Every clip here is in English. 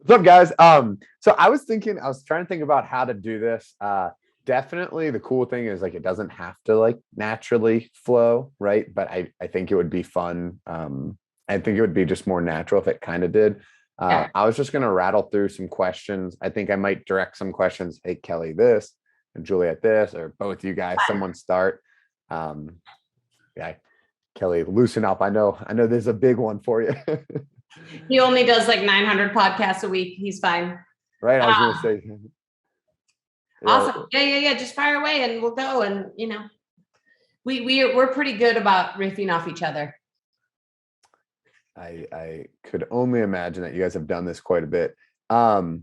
What's up, guys? So I was trying to think about how to do this. Definitely the cool thing is like it doesn't have to like naturally flow, right? But I think it would be fun. I think it would be just more natural if it kind of did. Yeah. I was just gonna rattle through some questions. I think I might direct some questions. Hey, Kelly, this, and Juliet, this, or both you guys. Someone start. Um, yeah, Kelly, loosen up. I know. There's a big one for you. He only does like 900 podcasts a week. He's fine. Right? I was gonna Um, say, yeah. awesome. Yeah. Just fire away and we'll go. And we're pretty good about riffing off each other. I could only imagine that you guys have done this quite a bit. Well,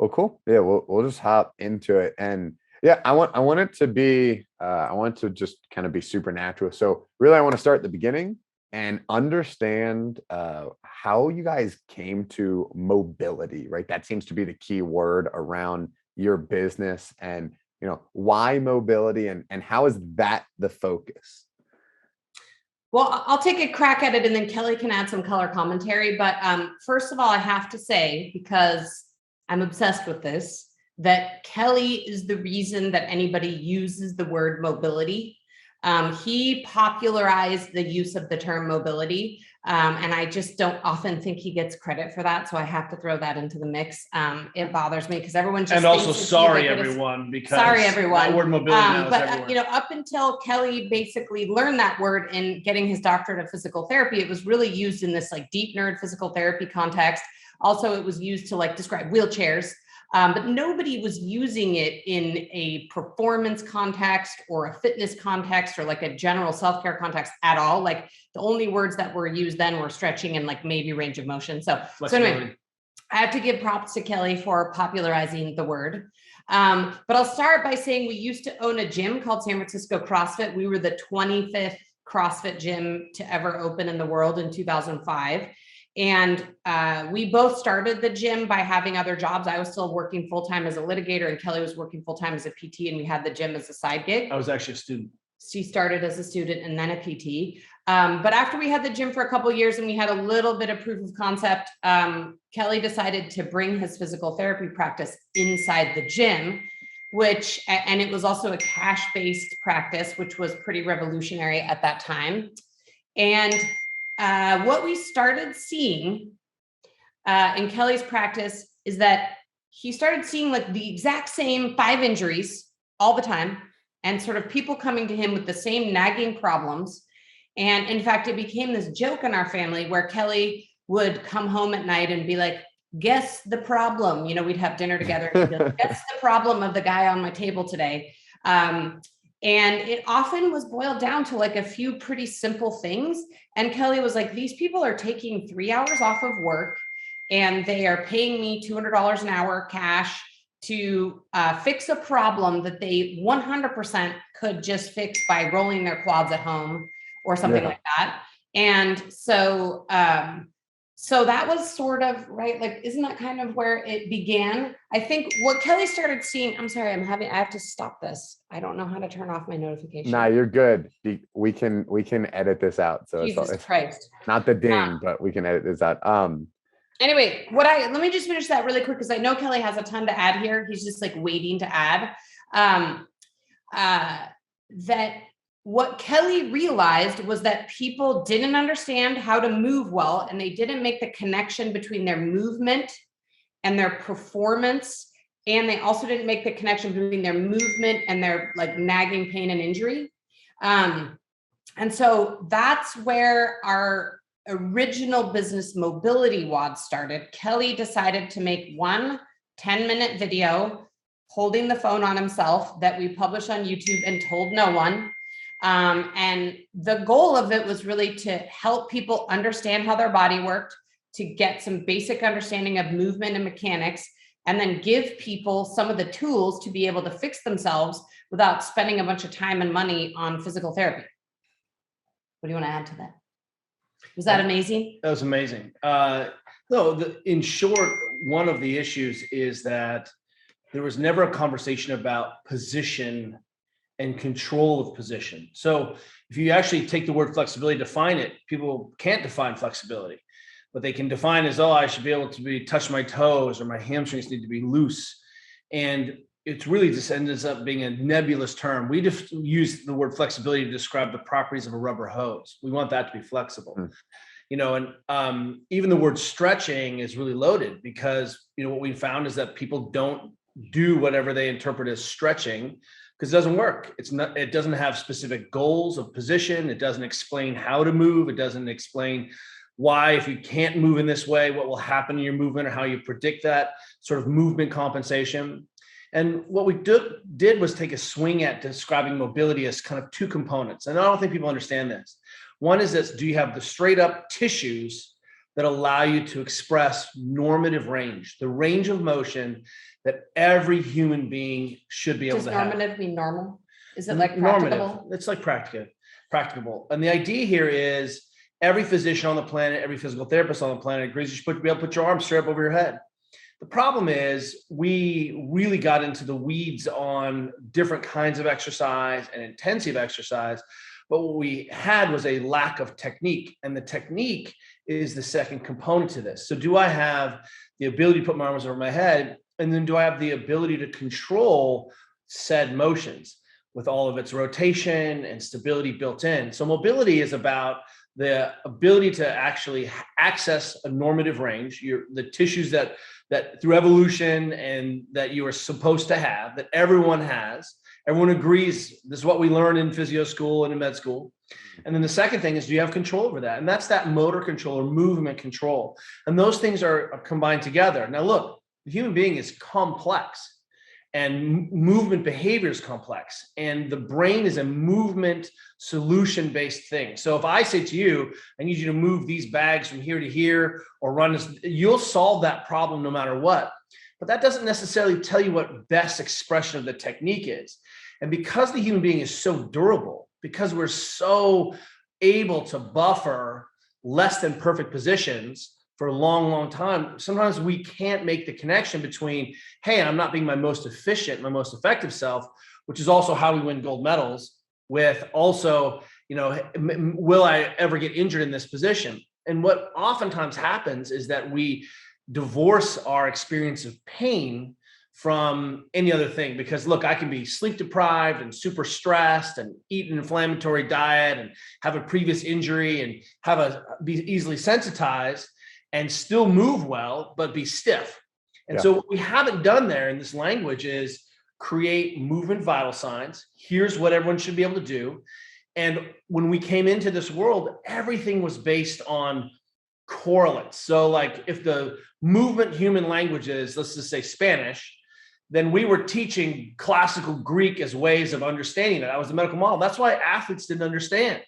cool. Yeah, we'll just hop into it. And yeah, I want it to be I want it to just kind of be supernatural. So really I want to start at the beginning and understand how you guys came to mobility, right? That seems to be the key word around your business and why mobility and how is that the focus? Well, I'll take a crack at it and then Kelly can add some color commentary. But first of all, I have to say, because I'm obsessed with this, that Kelly is the reason that anybody uses the word mobility. He popularized the use of the term mobility. And I just don't often think he gets credit for that. So I have to throw that into the mix. It bothers me because everyone just and also sorry everyone, because that word mobility now is everywhere. Up until Kelly basically learned that word in getting his doctorate of physical therapy, it was really used in this like deep nerd physical therapy context. Also, it was used to like describe wheelchairs. But nobody was using it in a performance context or a fitness context or like a general self-care context at all. Like the only words that were used then were stretching and like maybe range of motion. So anyway, I have to give props to Kelly for popularizing the word. But I'll start by saying we used to own a gym called San Francisco CrossFit. We were the 25th CrossFit gym to ever open in the world in 2005. And we both started the gym by having other jobs. I was still working full-time as a litigator and Kelly was working full-time as a PT, and we had the gym as a side gig. I was actually a student. She started as a student and then a PT. But after we had the gym for a couple of years and we had a little bit of proof of concept, Kelly decided to bring his physical therapy practice inside the gym, and it was also a cash-based practice, which was pretty revolutionary at that time. And what we started seeing in Kelly's practice is that he started seeing like the exact same 5 injuries all the time and sort of people coming to him with the same nagging problems. And in fact, it became this joke in our family where Kelly would come home at night and be like, guess the problem. We'd have dinner together and be like, guess the problem of the guy on my table today. And it often was boiled down to like a few pretty simple things. And Kelly was like, these people are taking 3 hours off of work and they are paying me $200 an hour cash to fix a problem that they 100% could just fix by rolling their quads at home or something like that. And so that was sort of right. Like, isn't that kind of where it began? I think what Kelly started seeing, I'm sorry, I have to stop this. I don't know how to turn off my notification. Nah, you're good. We can edit this out. So Jesus Christ. Not the ding, but we can edit this out. Anyway, let me just finish that really quick because I know Kelly has a ton to add here. He's just like waiting to add. That what Kelly realized was that people didn't understand how to move well, and they didn't make the connection between their movement and their performance. And they also didn't make the connection between their movement and their like nagging pain and injury. And so that's where our original business mobility WOD started. Kelly decided to make one 10-minute video holding the phone on himself that we published on YouTube and told no one. And the goal of it was really to help people understand how their body worked, to get some basic understanding of movement and mechanics, and then give people some of the tools to be able to fix themselves without spending a bunch of time and money on physical therapy. What do you want to add to that? Was that amazing? That was amazing. In short, one of the issues is that there was never a conversation about position and control of position. So if you actually take the word flexibility, define it, people can't define flexibility. what they can define as, oh, I should be able to touch my toes, or my hamstrings need to be loose. And it's really just ends up being a nebulous term. We just use the word flexibility to describe the properties of a rubber hose. We want that to be flexible. And even the word stretching is really loaded, because what we found is that people don't do whatever they interpret as stretching, because it doesn't work. It doesn't have specific goals of position. It doesn't explain how to move. It doesn't explain why, if you can't move in this way, what will happen in your movement, or how you predict that sort of movement compensation. And what we did was take a swing at describing mobility as kind of two components. And I don't think people understand this. One is this: do you have the straight up tissues that allow you to express normative range, the range of motion that every human being should be able to have? Does normative mean normal? Is it like normative? practicable? It's like practicable. And the idea here is every physician on the planet, every physical therapist on the planet agrees you should be able to put your arm straight up over your head. The problem is we really got into the weeds on different kinds of exercise and intensive exercise. But what we had was a lack of technique, and the technique is the second component to this. So do I have the ability to put my arms over my head? And then do I have the ability to control said motions with all of its rotation and stability built in? So mobility is about the ability to actually access a normative range, the tissues that through evolution and that you are supposed to have, that everyone has. Everyone agrees this is what we learn in physio school and in med school. And then the second thing is, do you have control over that? And that's that motor control or movement control. And those things are combined together. Now, look, the human being is complex, and movement behavior is complex, and the brain is a movement solution-based thing. So if I say to you, I need you to move these bags from here to here, or run this, you'll solve that problem no matter what. But that doesn't necessarily tell you what best expression of the technique is. And because the human being is so durable, because we're so able to buffer less than perfect positions for a long, long time, sometimes we can't make the connection between, hey, I'm not being my most efficient, my most effective self, which is also how we win gold medals, with also, will I ever get injured in this position? And what oftentimes happens is that we divorce our experience of pain from any other thing, because look, I can be sleep deprived and super stressed and eat an inflammatory diet and have a previous injury and be easily sensitized and still move well, but be stiff. And so what we haven't done there in this language is create movement vital signs. Here's what everyone should be able to do. And when we came into this world, everything was based on correlates. So like if the movement human language is, let's just say Spanish, then we were teaching classical Greek as ways of understanding that was the medical model. That's why athletes didn't understand.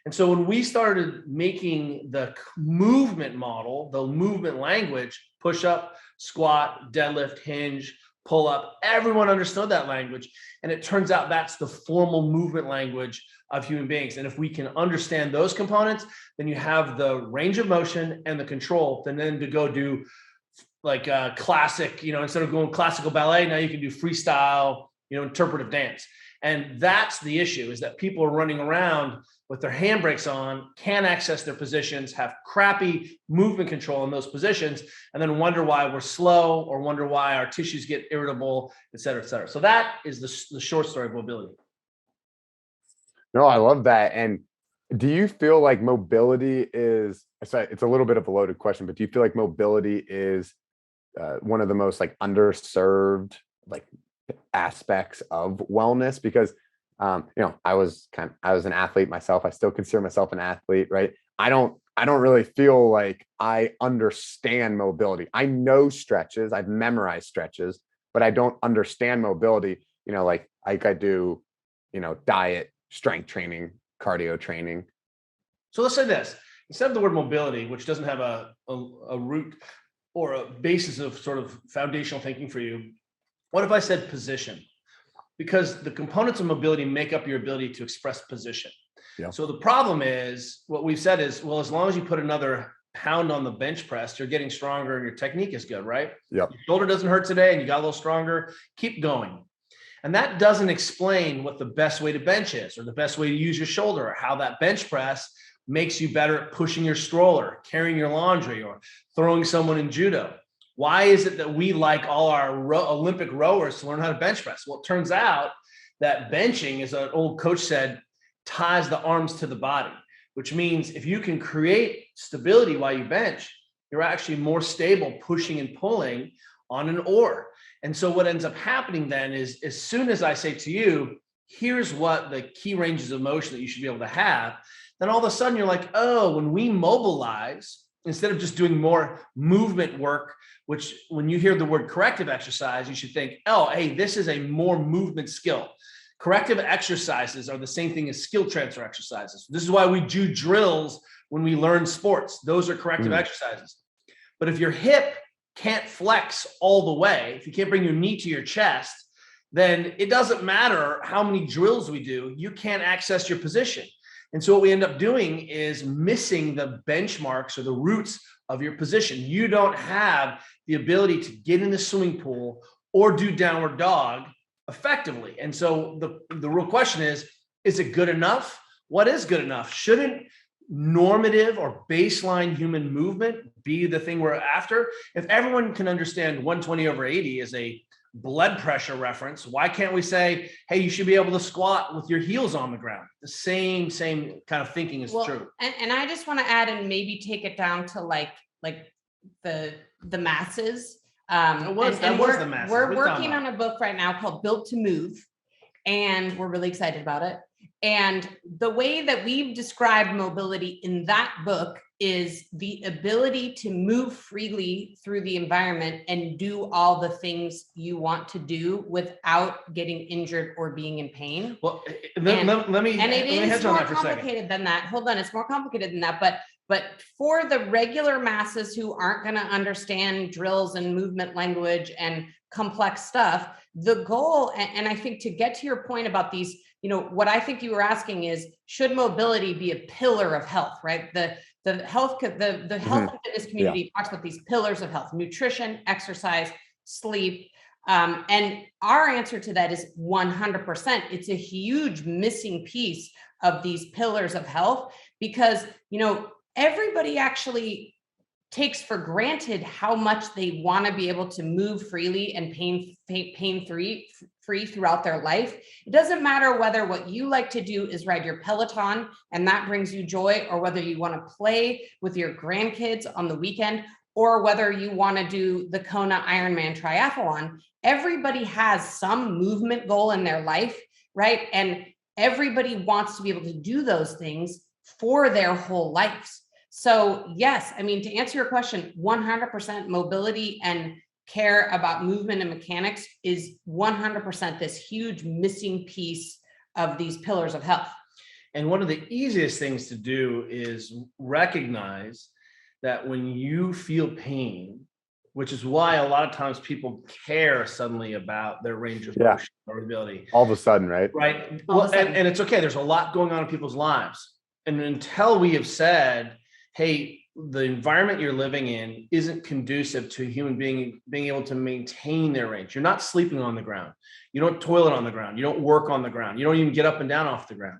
And so when we started making the movement model, the movement language, push up, squat, deadlift, hinge, pull up, everyone understood that language. And it turns out that's the formal movement language of human beings. And if we can understand those components, then you have the range of motion and the control. And then to go do like a classic, instead of going classical ballet, now you can do freestyle, interpretive dance. And that's the issue, is that people are running around with their handbrakes on, can't access their positions, have crappy movement control in those positions, and then wonder why we're slow, or wonder why our tissues get irritable, et cetera, et cetera. So that is the short story of mobility. No, I love that. And do you feel like mobility is, it's a little bit of a loaded question, but do you feel like mobility is one of the most like underserved like aspects of wellness? Because I was an athlete myself. I still consider myself an athlete, right? I don't really feel like I understand mobility. I know stretches, I've memorized stretches, but I don't understand mobility, like I do, diet, strength training, cardio training. So let's say this, instead of the word mobility, which doesn't have a root or a basis of sort of foundational thinking for you, what if I said position? Because the components of mobility make up your ability to express position. Yeah. So the problem is, what we've said is, well, as long as you put another pound on the bench press, you're getting stronger and your technique is good, right? Yep. Your shoulder doesn't hurt today and you got a little stronger, keep going. And that doesn't explain what the best way to bench is, or the best way to use your shoulder, or how that bench press makes you better at pushing your stroller, carrying your laundry, or throwing someone in judo? Why is it that we like all our Olympic rowers to learn how to bench press? Well, it turns out that benching, as an old coach said, ties the arms to the body, which means if you can create stability while you bench, you're actually more stable pushing and pulling on an oar. And so what ends up happening then is, as soon as I say to you, here's what the key ranges of motion that you should be able to have, then all of a sudden you're like, oh, when we mobilize, instead of just doing more movement work, which when you hear the word corrective exercise, you should think, oh, hey, this is a more movement skill. Corrective exercises are the same thing as skill transfer exercises. This is why we do drills when we learn sports. Those are corrective exercises. But if your hip can't flex all the way, if you can't bring your knee to your chest, then it doesn't matter how many drills we do, you can't access your position. And so what we end up doing is missing the benchmarks or the roots of your position. You don't have the ability to get in the swimming pool or do downward dog effectively. And so the real question is it good enough? What is good enough? Shouldn't normative or baseline human movement be the thing we're after? If everyone can understand 120/80 is a blood pressure reference, why can't we say, hey, you should be able to squat with your heels on the ground? The same kind of thinking is true. And I just want to add and maybe take it down to like the masses. We're working on a book right now called Built to Move, and we're really excited about it. And the way that we've described mobility in that book is the ability to move freely through the environment and do all the things you want to do without getting injured or being in pain. Well, let me it's more complicated than that. Hold on, it's more complicated than that. But for the regular masses who aren't going to understand drills and movement language and complex stuff, the goal, and I think to get to your point about these, what I think you were asking is, should mobility be a pillar of health, right? The health and fitness community talks about these pillars of health: nutrition, exercise, sleep. And our answer to that is 100%. It's a huge missing piece of these pillars of health because, everybody actually takes for granted how much they want to be able to move freely and pain-free throughout their life. It doesn't matter whether what you like to do is ride your Peloton and that brings you joy, or whether you want to play with your grandkids on the weekend, or whether you want to do the Kona Ironman triathlon. Everybody has some movement goal in their life, right? And everybody wants to be able to do those things for their whole lives. So yes, I mean, to answer your question, 100% mobility and care about movement and mechanics is 100% this huge missing piece of these pillars of health. And one of the easiest things to do is recognize that when you feel pain, which is why a lot of times people care suddenly about their range of motion or ability. All of a sudden, right? Right. And it's okay. There's a lot going on in people's lives. And until we have said, hey, the environment you're living in isn't conducive to a human being being able to maintain their range. You're not sleeping on the ground. You don't toilet on the ground. You don't work on the ground. You don't even get up and down off the ground.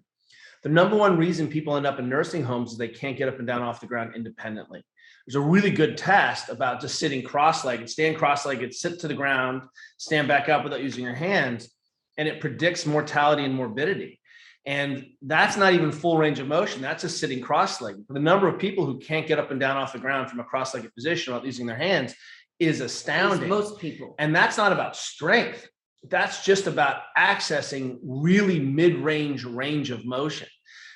The number one reason people end up in nursing homes is they can't get up and down off the ground independently. There's a really good test about just sitting cross-legged, stand cross-legged, sit to the ground, stand back up without using your hands, and it predicts mortality and morbidity. And that's not even full range of motion. That's just sitting cross-legged. The number of people who can't get up and down off the ground from a cross-legged position without using their hands is astounding. Most people. And that's not about strength. That's just about accessing really mid-range range of motion.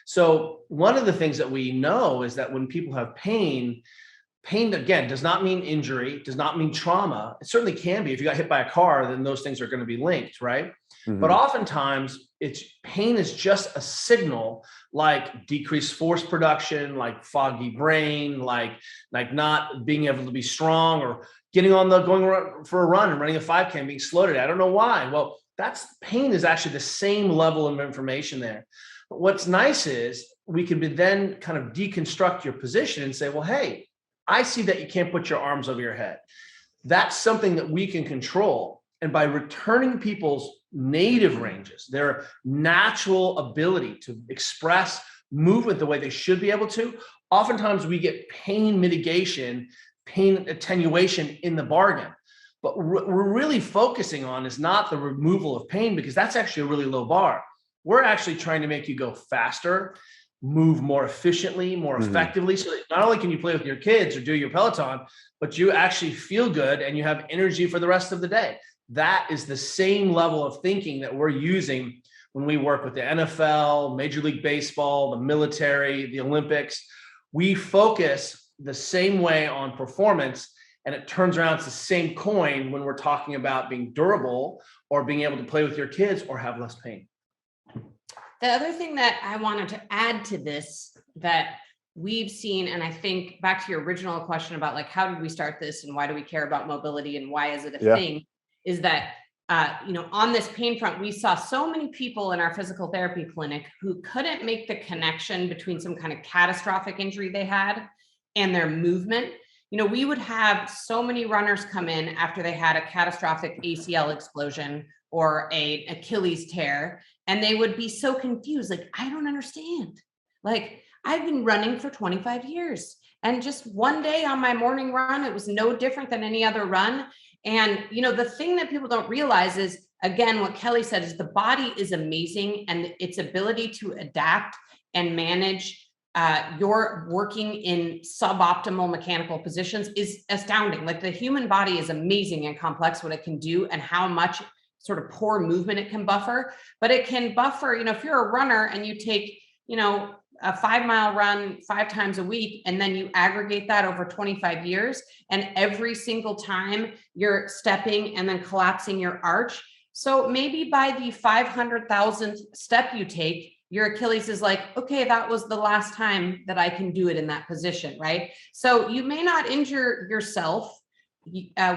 So one of the things that we know is that when people have pain, again, does not mean injury, does not mean trauma. It certainly can be. If you got hit by a car, then those things are going to be linked, right? Mm-hmm. But oftentimes, pain is just a signal, like decreased force production, like foggy brain, like not being able to be strong, or going for a run and running a 5K and being slow today. I don't know why. Well, pain is actually the same level of information there. But what's nice is we can then kind of deconstruct your position and say, well, hey, I see that you can't put your arms over your head. That's something that we can control. And by returning people's native ranges, their natural ability to express movement the way they should be able to, oftentimes we get pain mitigation, pain attenuation in the bargain. But what we're really focusing on is not the removal of pain, because that's actually a really low bar. We're actually trying to make you go faster, move more efficiently, more effectively. So that not only can you play with your kids or do your Peloton, but you actually feel good and you have energy for the rest of the day. That is the same level of thinking that we're using when we work with the NFL, Major League Baseball, the military, the Olympics. We focus the same way on performance, and it turns around, it's the same coin when we're talking about being durable or being able to play with your kids or have less pain. The other thing that I wanted to add to this that we've seen, and I think back to your original question about like, how did we start this and why do we care about mobility and why is it a thing, is that, on this pain front, we saw so many people in our physical therapy clinic who couldn't make the connection between some kind of catastrophic injury they had and their movement. We would have so many runners come in after they had a catastrophic ACL explosion or an Achilles tear, and they would be so confused. Like, I don't understand. Like, I've been running for 25 years. And just one day on my morning run, it was no different than any other run. And, the thing that people don't realize is, again, what Kelly said is the body is amazing, and its ability to adapt and manage your working in suboptimal mechanical positions is astounding. Like, the human body is amazing and complex, what it can do and how much sort of poor movement it can buffer. But it can buffer, if you're a runner and you take, a 5-mile run 5 times a week, and then you aggregate that over 25 years, and every single time you're stepping and then collapsing your arch. So maybe by the 500,000th step you take, your Achilles is like, okay, that was the last time that I can do it in that position, right? So you may not injure yourself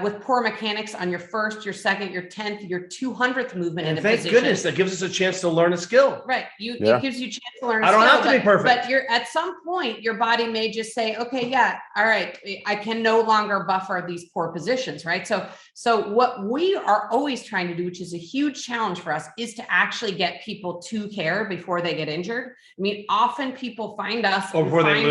with poor mechanics on your first, your second, your 10th, your 200th movement in a thank position. Goodness, that gives us a chance to learn a skill. Right. It gives you a chance to learn a skill. I don't have to be perfect. But you're at some point, your body may just say, okay, yeah, all right, I can no longer buffer these poor positions, right? So what we are always trying to do, which is a huge challenge for us, is to actually get people to care before they get injured. I mean, often people find us before they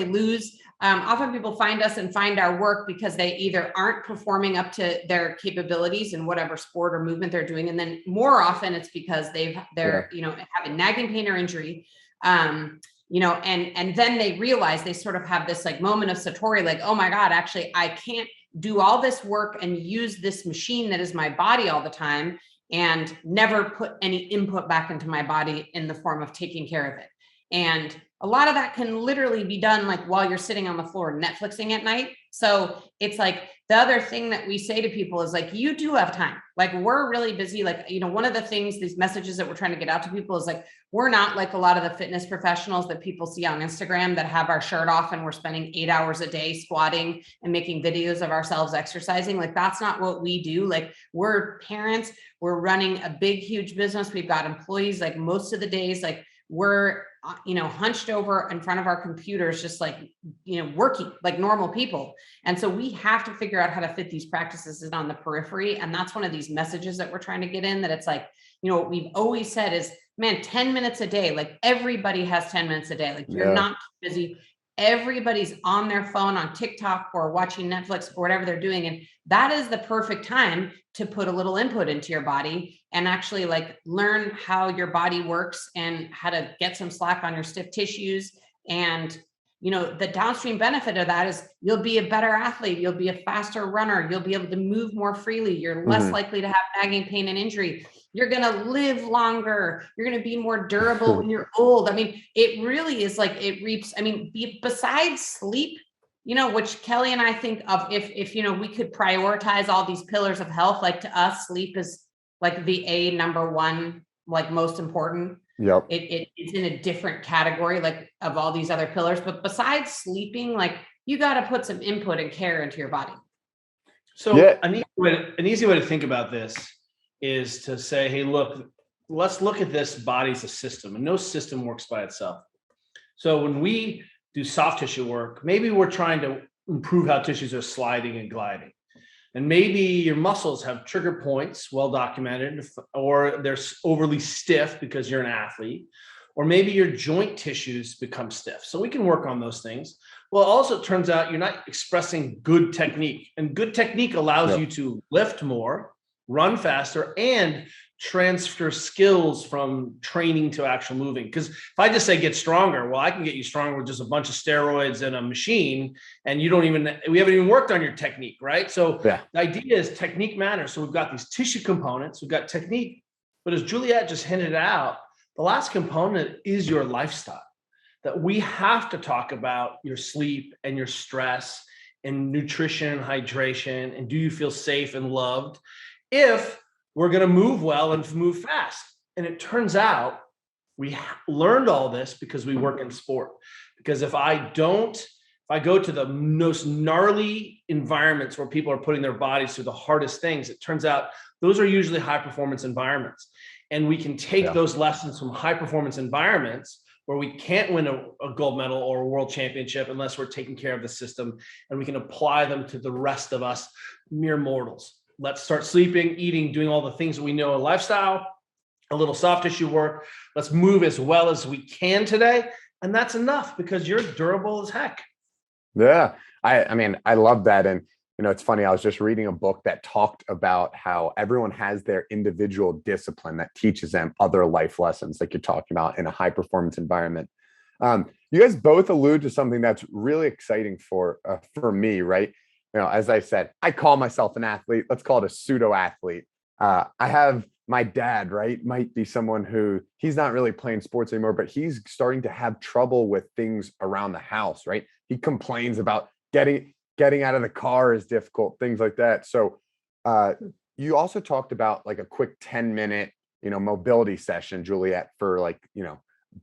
lose. Often people find us and find our work because they either aren't performing up to their capabilities in whatever sport or movement they're doing. And then more often it's because they're having nagging pain or injury. And then they realize they sort of have this like moment of satori, like, oh my God, actually, I can't do all this work and use this machine that is my body all the time and never put any input back into my body in the form of taking care of it. And a lot of that can literally be done like while you're sitting on the floor Netflixing at night. So it's like the other thing that we say to people is like, you do have time. Like, we're really busy. Like, one of the things, these messages that we're trying to get out to people is like, we're not like a lot of the fitness professionals that people see on Instagram that have our shirt off and we're spending 8 hours a day squatting and making videos of ourselves exercising. Like, that's not what we do. Like, we're parents, we're running a big, huge business. We've got employees, like most of the days, like we're hunched over in front of our computers, just like, working like normal people. And so we have to figure out how to fit these practices in on the periphery. And that's one of these messages that we're trying to get in, that it's like, what we've always said is, man, 10 minutes a day, like everybody has 10 minutes a day. Like, you're not busy. Everybody's on their phone on TikTok or watching Netflix or whatever they're doing. And that is the perfect time to put a little input into your body and actually like learn how your body works and how to get some slack on your stiff tissues. And, the downstream benefit of that is you'll be a better athlete. You'll be a faster runner. You'll be able to move more freely. You're less likely to have nagging pain and injury. You're going to live longer. You're going to be more durable when you're old. I mean, it really is like it reaps. I mean, besides sleep, which Kelly and I think of, if we could prioritize all these pillars of health, like to us, sleep is like the number one, like most important. Yep. It's in a different category, like of all these other pillars. But besides sleeping, like you got to put some input and care into your body. So an easy way to think about this is to say, hey, look, let's look at this body as a system, and no system works by itself. So when we do soft tissue work, maybe we're trying to improve how tissues are sliding and gliding. And maybe your muscles have trigger points, well documented, or they're overly stiff because you're an athlete, or maybe your joint tissues become stiff. So we can work on those things. Well, also it turns out you're not expressing good technique, and good technique allows you to lift more, run faster, and transfer skills from training to actual moving. Because if I just say get stronger, well, I can get you stronger with just a bunch of steroids and a machine, and we haven't even worked on your technique, right? So the idea is technique matters. So we've got these tissue components, we've got technique, but as Juliet just hinted out, the last component is your lifestyle. That we have to talk about your sleep and your stress and nutrition and hydration, and do you feel safe and loved if we're going to move well and move fast. And it turns out we learned all this because we work in sport. Because if I go to the most gnarly environments where people are putting their bodies through the hardest things, it turns out those are usually high performance environments. And we can take those lessons from high performance environments where we can't win a gold medal or a world championship unless we're taking care of the system, and we can apply them to the rest of us mere mortals. Let's start sleeping, eating, doing all the things that we know in lifestyle, a little soft tissue work. Let's move as well as we can today. And that's enough because you're durable as heck. Yeah. I mean, I love that. And, it's funny. I was just reading a book that talked about how everyone has their individual discipline that teaches them other life lessons, like you're talking about in a high performance environment. You guys both allude to something that's really exciting for me, right? As I said, I call myself an athlete. Let's call it a pseudo athlete. I have my dad, right? Might be someone who he's not really playing sports anymore, but he's starting to have trouble with things around the house, right? He complains about getting out of the car is difficult, things like that. So you also talked about like a quick 10-minute, mobility session, Juliet, for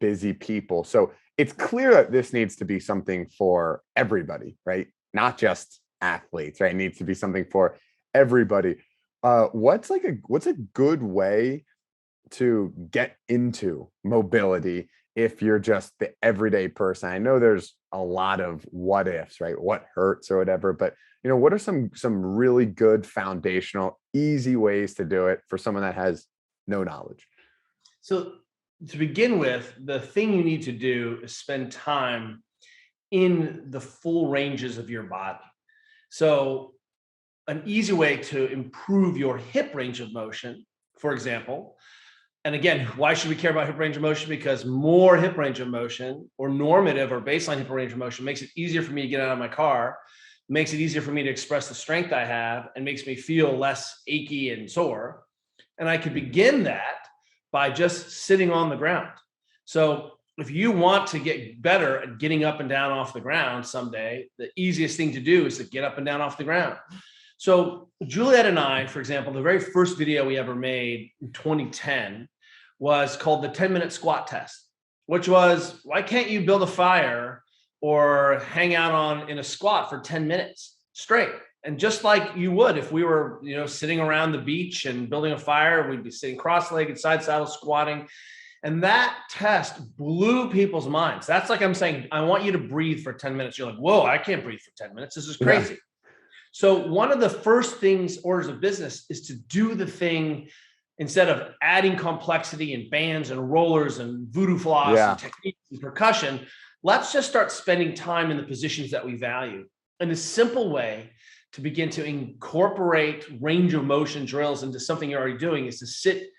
busy people. So it's clear that this needs to be something for everybody, right? Not just athletes, right? It needs to be something for everybody. What's a good way to get into mobility if you're just the everyday person? I know there's a lot of what ifs, right? What hurts or whatever, but what are some really good foundational, easy ways to do it for someone that has no knowledge? So to begin with, the thing you need to do is spend time in the full ranges of your body. So an easy way to improve your hip range of motion, for example, and again, why should we care about hip range of motion? Because more hip range of motion or normative or baseline hip range of motion makes it easier for me to get out of my car, makes it easier for me to express the strength I have, and makes me feel less achy and sore. And I could begin that by just sitting on the ground. So if you want to get better at getting up and down off the ground someday, the easiest thing to do is to get up and down off the ground. So Juliet and I, for example, the very first video we ever made in 2010 was called the 10-minute squat test, which was, why can't you build a fire or hang out in a squat for 10 minutes straight? And just like you would if we were, sitting around the beach and building a fire, we'd be sitting cross-legged, side saddle, squatting. And that test blew people's minds. That's like I'm saying, I want you to breathe for 10 minutes. You're like, whoa, I can't breathe for 10 minutes. This is crazy. Yeah. So one of the first orders of business is to do the thing instead of adding complexity and bands and rollers and voodoo floss and techniques and percussion. Let's just start spending time in the positions that we value. And a simple way to begin to incorporate range of motion drills into something you're already doing is to sit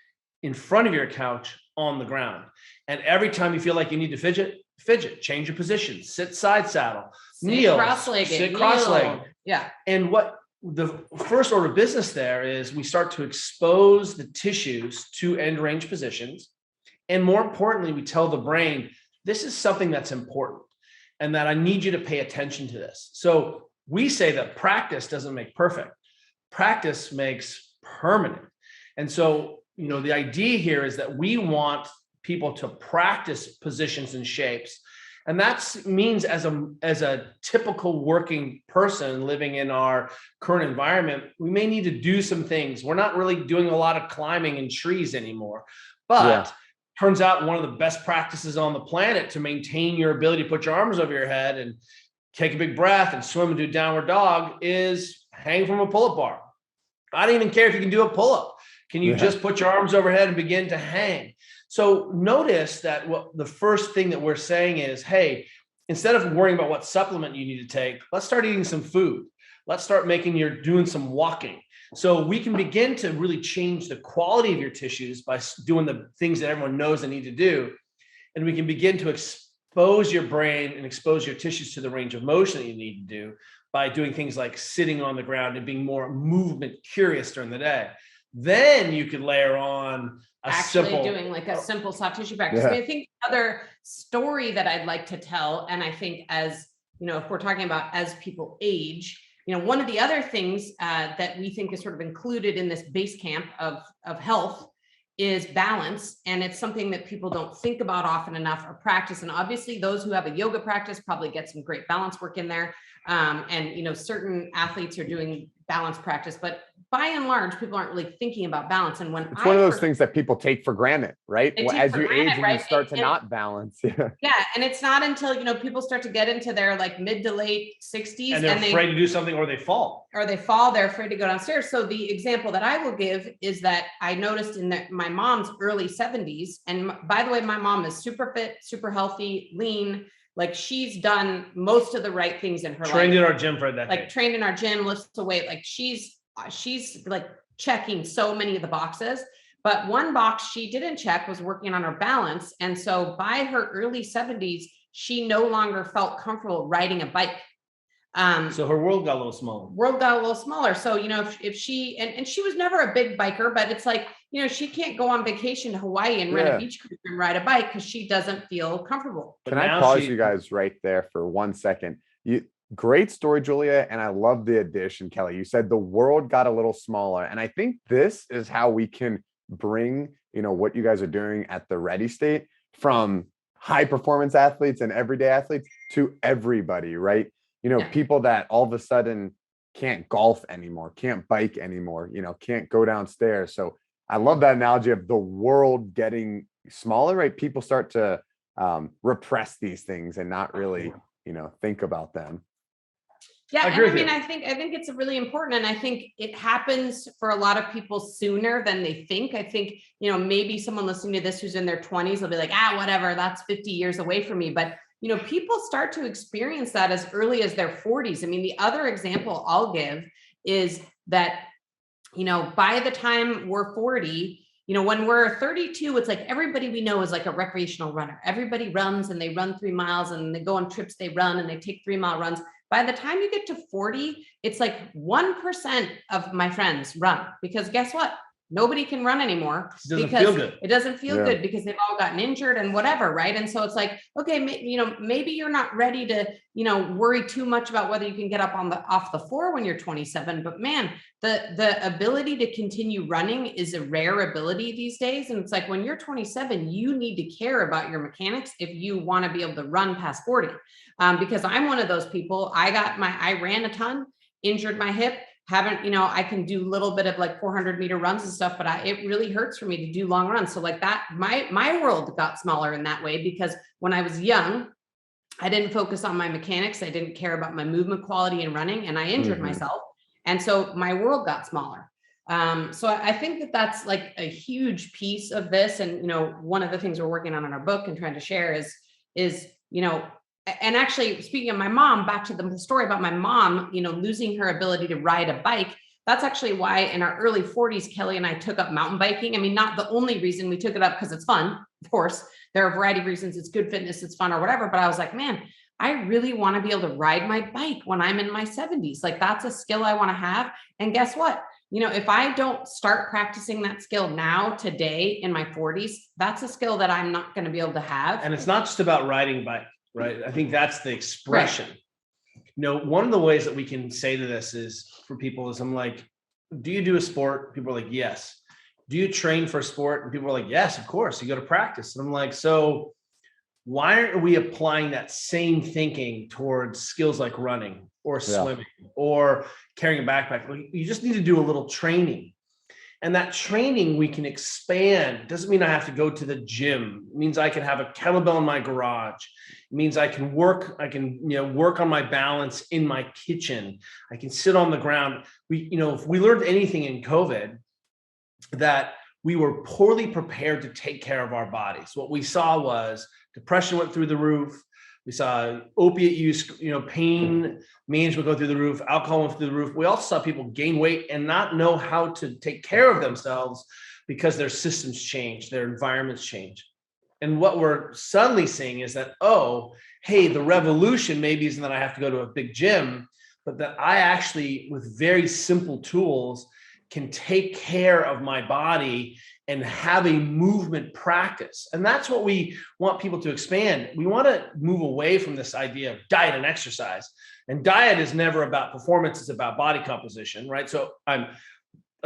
in front of your couch on the ground. And every time you feel like you need to fidget, change your position, sit side saddle, kneel, sit cross-legged. Yeah. And what the first order of business there is, we start to expose the tissues to end range positions. And more importantly, we tell the brain, this is something that's important and that I need you to pay attention to this. So we say that practice doesn't make perfect. Practice makes permanent. And so, the idea here is that we want people to practice positions and shapes. And that means as a typical working person living in our current environment, we may need to do some things. We're not really doing a lot of climbing in trees anymore, but turns out one of the best practices on the planet to maintain your ability to put your arms over your head and take a big breath and swim and do downward dog is hang from a pull-up bar. I don't even care if you can do a pull-up. Can you just put your arms overhead and begin to hang? So notice that the first thing that we're saying is, hey, instead of worrying about what supplement you need to take, let's start eating some food. Let's start doing some walking. So we can begin to really change the quality of your tissues by doing the things that everyone knows they need to do. And we can begin to expose your brain and expose your tissues to the range of motion that you need to do by doing things like sitting on the ground and being more movement curious during the day. Then you could layer on doing like a simple soft tissue practice. I think the other story that I'd like to tell, and I think as, if we're talking about as people age, one of the other things that we think is sort of included in this base camp of health is balance. And it's something that people don't think about often enough or practice. And obviously those who have a yoga practice probably get some great balance work in there. And, certain athletes are doing balance practice, but by and large, people aren't really thinking about balance. And when it's one of those things that people take for granted, right? As you age and you start to not balance. Yeah. And it's not until, people start to get into their like mid to late 60s and they're afraid to do something, or they fall. They're afraid to go downstairs. So the example that I will give is that I noticed in my mom's early 70s. And by the way, my mom is super fit, super healthy, lean. Like she's done most of the right things in her life. Trained in our gym for a decade. Like trained in our gym, lifts the weight. Like she's like checking so many of the boxes. But one box she didn't check was working on her balance. And so by her early 70s, she no longer felt comfortable riding a bike. So her world got a little smaller. So, if she, and she was never a big biker, but it's like, she can't go on vacation to Hawaii and rent a beach cruiser and ride a bike because she doesn't feel comfortable. Can I pause you guys right there for 1 second? Great story, Julia. And I love the addition, Kelly. You said the world got a little smaller. And I think this is how we can bring, what you guys are doing at the Ready State from high performance athletes and everyday athletes to everybody, right? People that all of a sudden can't golf anymore, can't bike anymore, can't go downstairs. So I love that analogy of the world getting smaller, right? People start to repress these things and not really, think about them. Yeah, I think it's really important. And I think it happens for a lot of people sooner than they think. I think, maybe someone listening to this who's in their 20s will be like, whatever, that's 50 years away from me. But people start to experience that as early as their 40s. I mean, the other example I'll give is that, by the time we're 40, when we're 32, it's like everybody we know is like a recreational runner. Everybody runs and they run 3 miles and they go on trips, they run and they take 3-mile runs. By the time you get to 40, it's like 1% of my friends run, because guess what? Nobody can run anymore. It doesn't feel good. It doesn't feel good because they've all gotten injured and whatever, right? And so it's like, okay, maybe you're not ready to, worry too much about whether you can get up off the floor when you're 27. But man, the ability to continue running is a rare ability these days. And it's like when you're 27, you need to care about your mechanics if you want to be able to run past 40. Because I'm one of those people. I ran a ton, injured my hip. I can do a little bit of like 400-meter runs and stuff, but it really hurts for me to do long runs. So like that, my world got smaller in that way, because when I was young, I didn't focus on my mechanics. I didn't care about my movement quality and running, and I injured myself. And so my world got smaller. So I think that that's like a huge piece of this. And, one of the things we're working on in our book and trying to share is, and actually, speaking of my mom, back to the story about my mom, losing her ability to ride a bike. That's actually why in our early 40s, Kelly and I took up mountain biking. I mean, not the only reason we took it up because it's fun. Of course, there are a variety of reasons. It's good fitness, it's fun or whatever. But I was like, man, I really want to be able to ride my bike when I'm in my 70s. Like that's a skill I want to have. And guess what? If I don't start practicing that skill now, today in my 40s, that's a skill that I'm not going to be able to have. And it's not just about riding bike. Right. I think that's the expression. Right. One of the ways that we can say to this is for people is I'm like, do you do a sport? People are like, yes. Do you train for a sport? And people are like, yes, of course. You go to practice. And I'm like, so why aren't we applying that same thinking towards skills like running or swimming or carrying a backpack? You just need to do a little training. And that training we can expand. Doesn't mean I have to go to the gym. It means I can have a kettlebell in my garage. It means I can work on my balance in my kitchen. I can sit on the ground. If we learned anything in COVID, that we were poorly prepared to take care of our bodies. What we saw was depression went through the roof. We saw opiate use, pain management go through the roof, alcohol went through the roof. We also saw people gain weight and not know how to take care of themselves because their systems change, their environments change. And what we're suddenly seeing is that, oh, hey, the revolution maybe isn't that I have to go to a big gym, but that I actually, with very simple tools, can take care of my body and have a movement practice. And that's what we want people to expand. We want to move away from this idea of diet and exercise. And diet is never about performance, it's about body composition, right? So I'm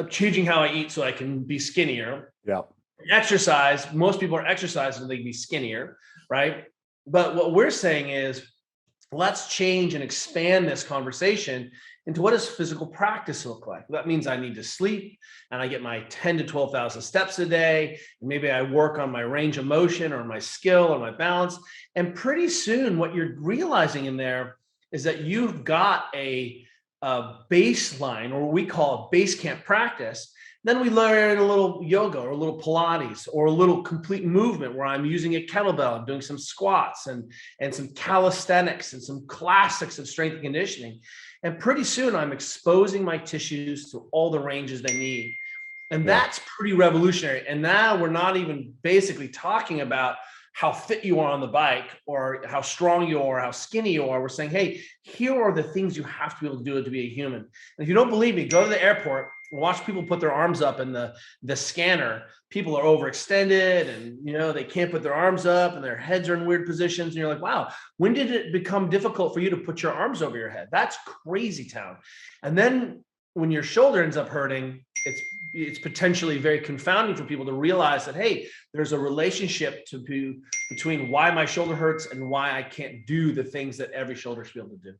changing how I eat so I can be skinnier. Yeah. Exercise, most people are exercising so they can be skinnier, right? But what we're saying is, let's change and expand this conversation into what does physical practice look like? That means I need to sleep and I get my 10 to 12,000 steps a day. And maybe I work on my range of motion or my skill or my balance. And pretty soon what you're realizing in there is that you've got a baseline, or what we call a base camp practice. Then we learn a little yoga or a little Pilates or a little complete movement where I'm using a kettlebell and doing some squats and some calisthenics and some classics of strength and conditioning. And pretty soon I'm exposing my tissues to all the ranges they need. And that's pretty revolutionary. And now we're not even basically talking about how fit you are on the bike or how strong you are, how skinny you are. We're saying, hey, here are the things you have to be able to do to be a human. And if you don't believe me, go to the airport, watch people put their arms up in the scanner. People are overextended and, they can't put their arms up and their heads are in weird positions. And you're like, wow, when did it become difficult for you to put your arms over your head? That's crazy town. And then when your shoulder ends up hurting, it's potentially very confounding for people to realize that, hey, there's a relationship between why my shoulder hurts and why I can't do the things that every shoulder should be able to do.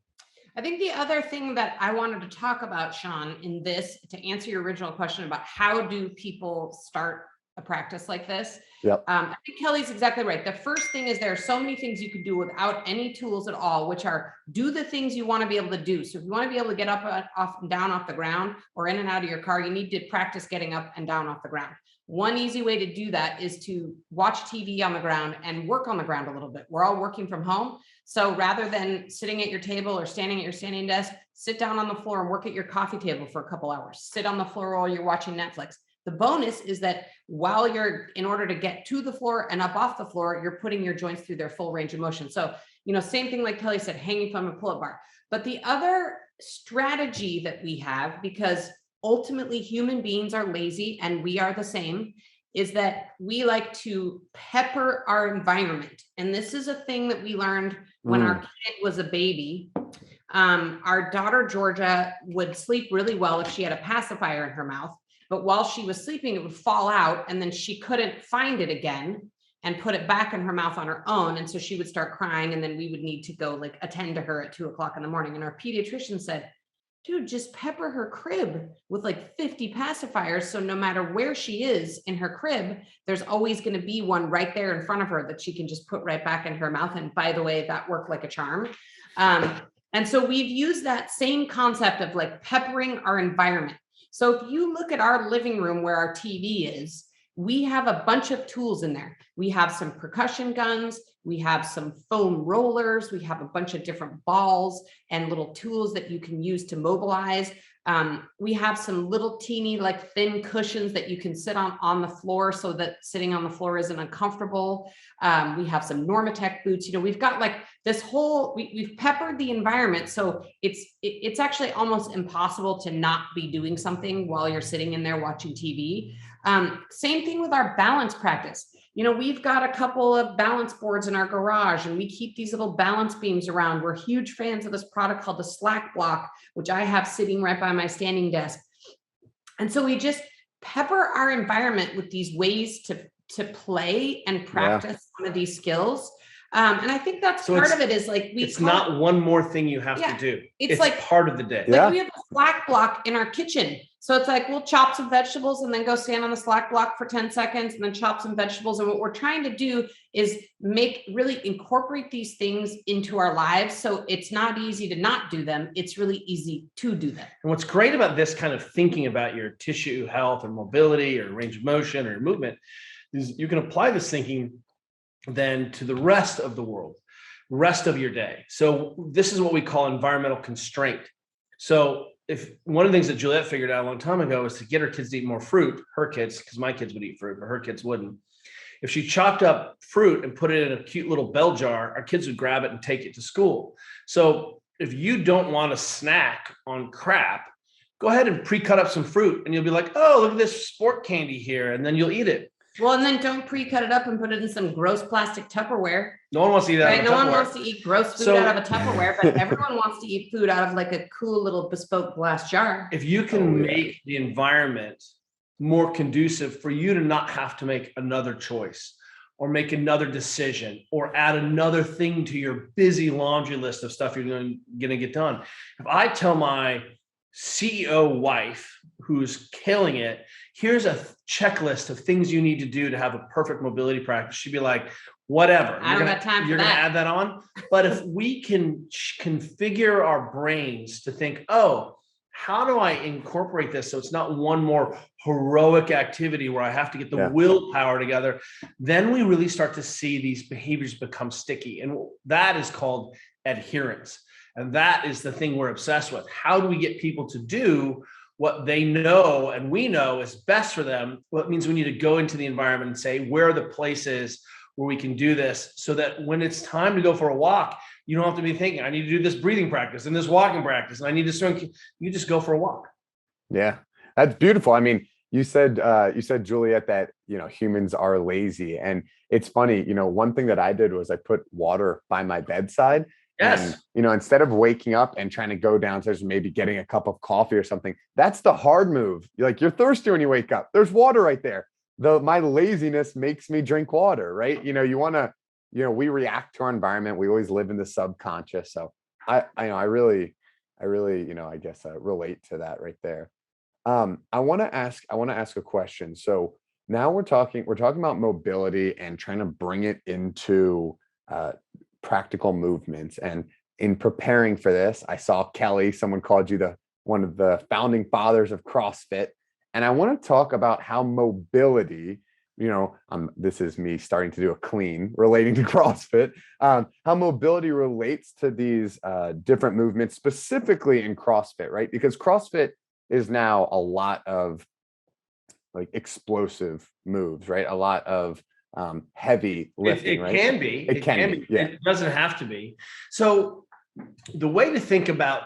I think the other thing that I wanted to talk about, Sean, in this, to answer your original question about how do people start a practice like this. Yep. I think Kelly's exactly right. The first thing is there are so many things you could do without any tools at all, which are do the things you want to be able to do. So if you want to be able to get up off and down off the ground or in and out of your car, you need to practice getting up and down off the ground. One easy way to do that is to watch TV on the ground and work on the ground a little bit. We're all working from home. So rather than sitting at your table or standing at your standing desk, sit down on the floor and work at your coffee table for a couple hours. Sit on the floor while you're watching Netflix. The bonus is that while in order to get to the floor and up off the floor, you're putting your joints through their full range of motion. So, same thing like Kelly said, hanging from a pull-up bar. But the other strategy that we have, because ultimately human beings are lazy and we are the same, is that we like to pepper our environment. And this is a thing that we learned when our kid was a baby. Our daughter, Georgia, would sleep really well if she had a pacifier in her mouth. But while she was sleeping, it would fall out and then she couldn't find it again and put it back in her mouth on her own. And so she would start crying and then we would need to go attend to her at 2:00 in the morning. And our pediatrician said, dude, just pepper her crib with 50 pacifiers. So no matter where she is in her crib, there's always going to be one right there in front of her that she can just put right back in her mouth. And by the way, that worked like a charm. And so we've used that same concept of peppering our environment. So if you look at our living room where our TV is, we have a bunch of tools in there. We have some percussion guns, we have some foam rollers, we have a bunch of different balls and little tools that you can use to mobilize. We have some little teeny thin cushions that you can sit on the floor so that sitting on the floor isn't uncomfortable. We have some Normatec boots. We've got this whole, we've peppered the environment. So it's actually almost impossible to not be doing something while you're sitting in there watching TV. Same thing with our balance practice. We've got a couple of balance boards in our garage and we keep these little balance beams around. We're huge fans of this product called the Slack Block, which I have sitting right by my standing desk. And so we just pepper our environment with these ways to play and practice some of these skills. And I think that's part of it is it's not one more thing you have to do. It's part of the day. We have a Slack block in our kitchen. So it's like, we'll chop some vegetables and then go stand on the slack block for 10 seconds and then chop some vegetables. And what we're trying to do is really incorporate these things into our lives. So it's not easy to not do them. It's really easy to do them. And what's great about this kind of thinking about your tissue health or mobility or range of motion or your movement is you can apply this thinking then to the rest of the world, rest of your day. So this is what we call environmental constraint. So if one of the things that Juliet figured out a long time ago was to get her kids to eat more fruit, her kids, because my kids would eat fruit, but her kids wouldn't. If she chopped up fruit and put it in a cute little bell jar, our kids would grab it and take it to school. So if you don't want to snack on crap, go ahead and pre-cut up some fruit and you'll be like, oh, look at this sport candy here. And then you'll eat it. Well, and then don't pre-cut it up and put it in some gross plastic Tupperware. No one wants to eat that. Right? No one wants to eat gross food out of a Tupperware, but everyone wants to eat food out of like a cool little bespoke glass jar. If you can make the environment more conducive for you to not have to make another choice or make another decision or add another thing to your busy laundry list of stuff you're going to get done. If I tell my CEO wife who's killing it, here's a checklist of things you need to do to have a perfect mobility practice, she'd be like, whatever. I don't got time for that. You're going to add that on. But if we can configure our brains to think, oh, how do I incorporate this so it's not one more heroic activity where I have to get the willpower together, then we really start to see these behaviors become sticky. And that is called adherence. And that is the thing we're obsessed with. How do we get people to do what they know and we know is best for them? Well, it means we need to go into the environment and say, where are the places where we can do this so that when it's time to go for a walk, you don't have to be thinking, I need to do this breathing practice and this walking practice, and I need to swim. You just go for a walk. Yeah, that's beautiful. I mean, you said, Juliet, that, humans are lazy. And it's funny, one thing that I did was I put water by my bedside. Yes. And, instead of waking up and trying to go downstairs and maybe getting a cup of coffee or something, that's the hard move. You're thirsty when you wake up. There's water right there. My laziness makes me drink water, right? You want to, we react to our environment. We always live in the subconscious. So I really, I guess relate to that right there. I want to ask a question. So now we're talking about mobility and trying to bring it into practical movements. And in preparing for this, I saw Kelly, someone called you one of the founding fathers of CrossFit. And I want to talk about how mobility, this is me starting to do a clean relating to CrossFit, how mobility relates to these different movements, specifically in CrossFit, right? Because CrossFit is now a lot of like explosive moves, right? A lot of heavy lifting, right? It can be. Yeah. It doesn't have to be. So the way to think about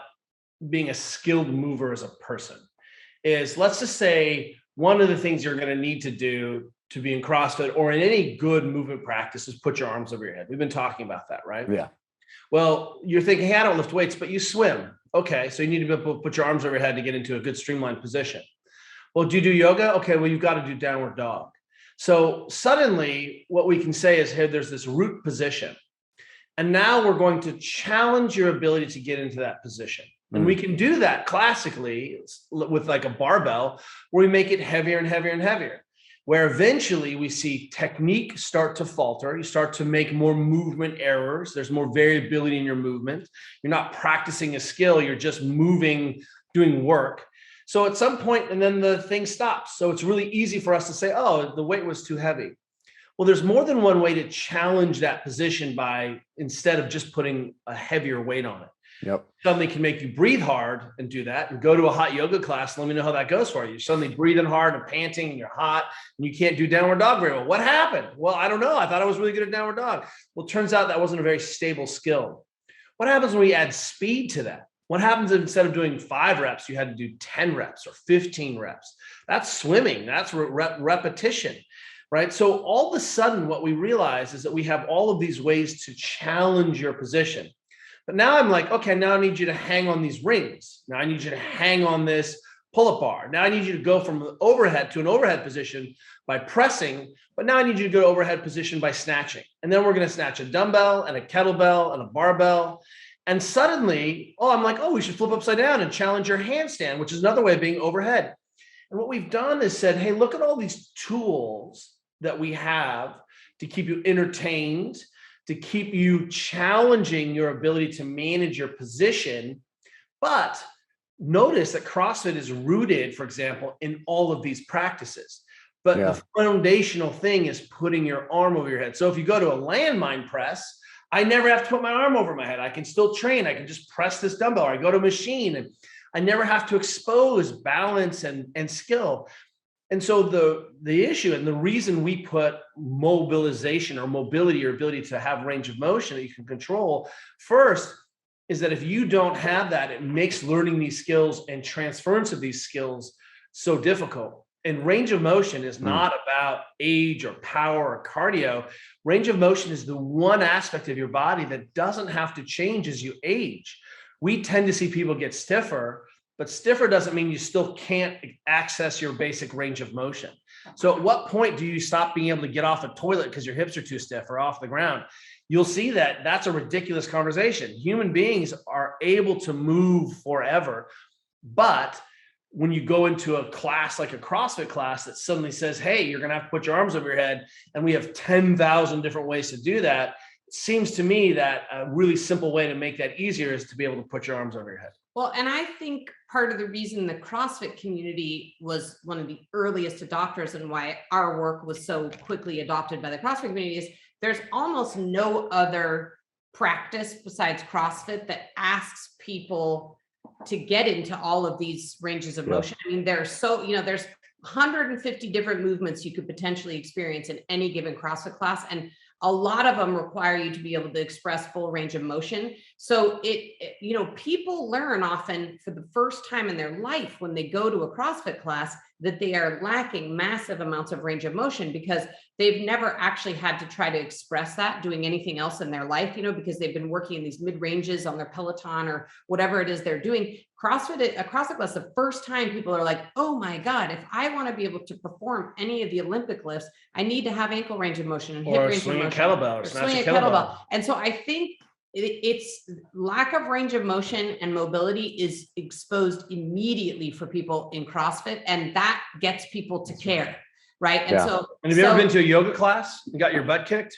being a skilled mover as a person is, let's just say one of the things you're going to need to do to be in CrossFit or in any good movement practice is put your arms over your head. We've been talking about that, right? Yeah. Well, you're thinking, hey, I don't lift weights, but you swim. Okay. So you need to be able to put your arms over your head to get into a good streamlined position. Well, do you do yoga? Okay. Well, you've got to do downward dog. So suddenly what we can say is, hey, there's this root position. And now we're going to challenge your ability to get into that position. And we can do that classically with like a barbell where we make it heavier and heavier and heavier, where eventually we see technique start to falter. You start to make more movement errors. There's more variability in your movement. You're not practicing a skill. You're just moving, doing work. So at some point, and then the thing stops. So it's really easy for us to say, oh, the weight was too heavy. Well, there's more than one way to challenge that position instead of just putting a heavier weight on it. Yep. Suddenly can make you breathe hard and do that, and go to a hot yoga class. Let me know how that goes for you. You're suddenly breathing hard and panting and you're hot and you can't do downward dog very well. What happened? Well, I don't know. I thought I was really good at downward dog. Well, it turns out that wasn't a very stable skill. What happens when we add speed to that? What happens if instead of doing 5 reps, you had to do 10 reps or 15 reps? That's swimming. That's repetition, right? So all of a sudden, what we realize is that we have all of these ways to challenge your position. But now I'm like, okay, now I need you to hang on these rings. Now I need you to hang on this pull-up bar. Now I need you to go from overhead to an overhead position by pressing, but now I need you to go to overhead position by snatching. And then we're going to snatch a dumbbell and a kettlebell and a barbell. And suddenly, I'm like, we should flip upside down and challenge your handstand, which is another way of being overhead. And what we've done is said, hey, look at all these tools that we have to keep you entertained, to keep you challenging your ability to manage your position. But notice that CrossFit is rooted, for example, in all of these practices. But the foundational thing is putting your arm over your head. So if you go to a landmine press, I never have to put my arm over my head. I can still train. I can just press this dumbbell, or I go to a machine and I never have to expose balance and skill. And so the issue and the reason we put mobilization or mobility or ability to have range of motion that you can control first is that if you don't have that, it makes learning these skills and transference of these skills so difficult. And range of motion is not about age or power or cardio. Range of motion is the one aspect of your body that doesn't have to change as you age. We tend to see people get stiffer, but stiffer doesn't mean you still can't access your basic range of motion. So at what point do you stop being able to get off a toilet because your hips are too stiff or off the ground? You'll see that that's a ridiculous conversation. Human beings are able to move forever, but when you go into a class like a CrossFit class that suddenly says, hey, you're going to have to put your arms over your head, and we have 10,000 different ways to do that, it seems to me that a really simple way to make that easier is to be able to put your arms over your head. Well, and I think part of the reason the CrossFit community was one of the earliest adopters and why our work was so quickly adopted by the CrossFit community is there's almost no other practice besides CrossFit that asks people to get into all of these ranges of motion. I mean, there's 150 different movements you could potentially experience in any given CrossFit class. And a lot of them require you to be able to express full range of motion. So people learn often for the first time in their life when they go to a CrossFit class that they are lacking massive amounts of range of motion because they've never actually had to try to express that doing anything else in their life, because they've been working in these mid ranges on their Peloton or whatever it is they're doing. A CrossFit class, the first time people are like, oh my God, if I want to be able to perform any of the Olympic lifts, I need to have ankle range of motion and hip range of motion. Kettlebell, or swing a kettlebell. And so I think it's lack of range of motion and mobility is exposed immediately for people in CrossFit, and that gets people to care, right? And so, and have you ever been to a yoga class and got your butt kicked?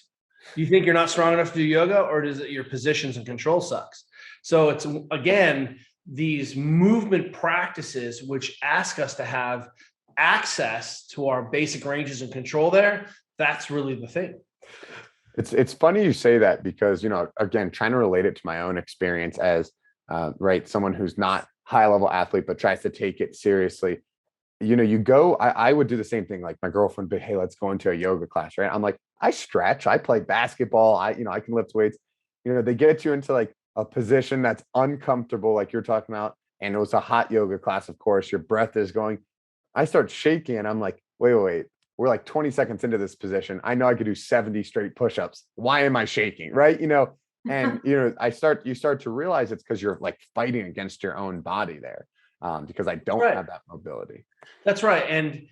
Do you think you're not strong enough to do yoga, or is it your positions and control sucks? So it's, again, these movement practices which ask us to have access to our basic ranges and control there. That's really the thing. It's funny you say that because, again, trying to relate it to my own experience as, someone who's not high level athlete, but tries to take it seriously. I would do the same thing. Like my girlfriend would be, hey, let's go into a yoga class, right? I'm like, I stretch, I play basketball. I can lift weights. They get you into like a position that's uncomfortable, like you're talking about. And it was a hot yoga class, of course, your breath is going. I start shaking and I'm like, wait. We're like 20 seconds into this position. I know I could do 70 straight push-ups. Why am I shaking? Right. And, you start to realize it's because you're like fighting against your own body there because I don't have that mobility. That's right. And,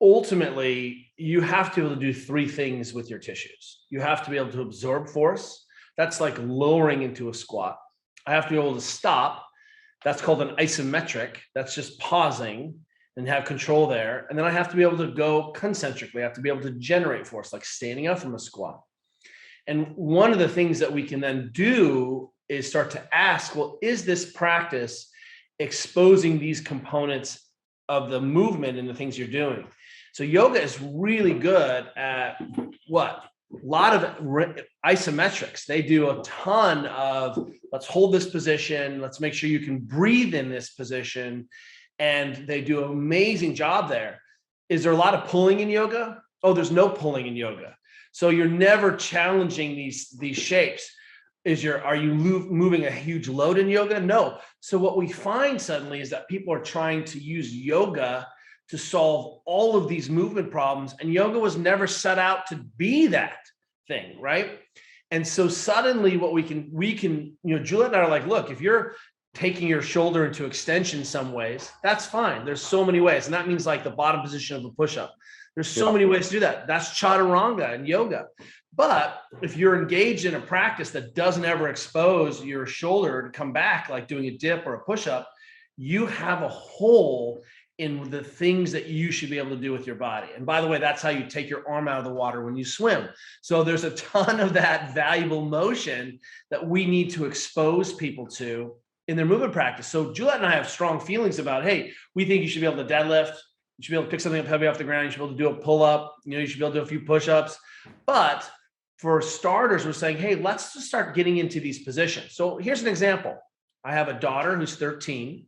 ultimately you have to be able to do three things with your tissues. You have to be able to absorb force. That's like lowering into a squat. I have to be able to stop. That's called an isometric. That's just pausing and have control there. And then I have to be able to go concentrically. I have to be able to generate force, like standing up from a squat. And one of the things that we can then do is start to ask, well, is this practice exposing these components of the movement and the things you're doing? So yoga is really good at what? A lot of isometrics. They do a ton of, let's hold this position. Let's make sure you can breathe in this position. And they do an amazing job there. Is there a lot of pulling in yoga? Oh, there's no pulling in yoga. So you're never challenging these shapes. Are you moving a huge load in yoga? No. So what we find suddenly is that people are trying to use yoga to solve all of these movement problems. And yoga was never set out to be that thing, right? And so suddenly what we can, Juliet and I are like, look, if you're taking your shoulder into extension some ways, that's fine. There's so many ways. And that means like the bottom position of a push-up. There's so many ways to do that. That's chaturanga in yoga. But if you're engaged in a practice that doesn't ever expose your shoulder to come back, like doing a dip or a push-up, you have a hole in the things that you should be able to do with your body. And by the way, that's how you take your arm out of the water when you swim. So there's a ton of that valuable motion that we need to expose people to in their movement practice. So Juliet and I have strong feelings about, hey, we think you should be able to deadlift. You should be able to pick something up heavy off the ground. You should be able to do a pull-up. You should be able to do a few push-ups. But for starters, we're saying, hey, let's just start getting into these positions. So here's an example. I have a daughter who's 13.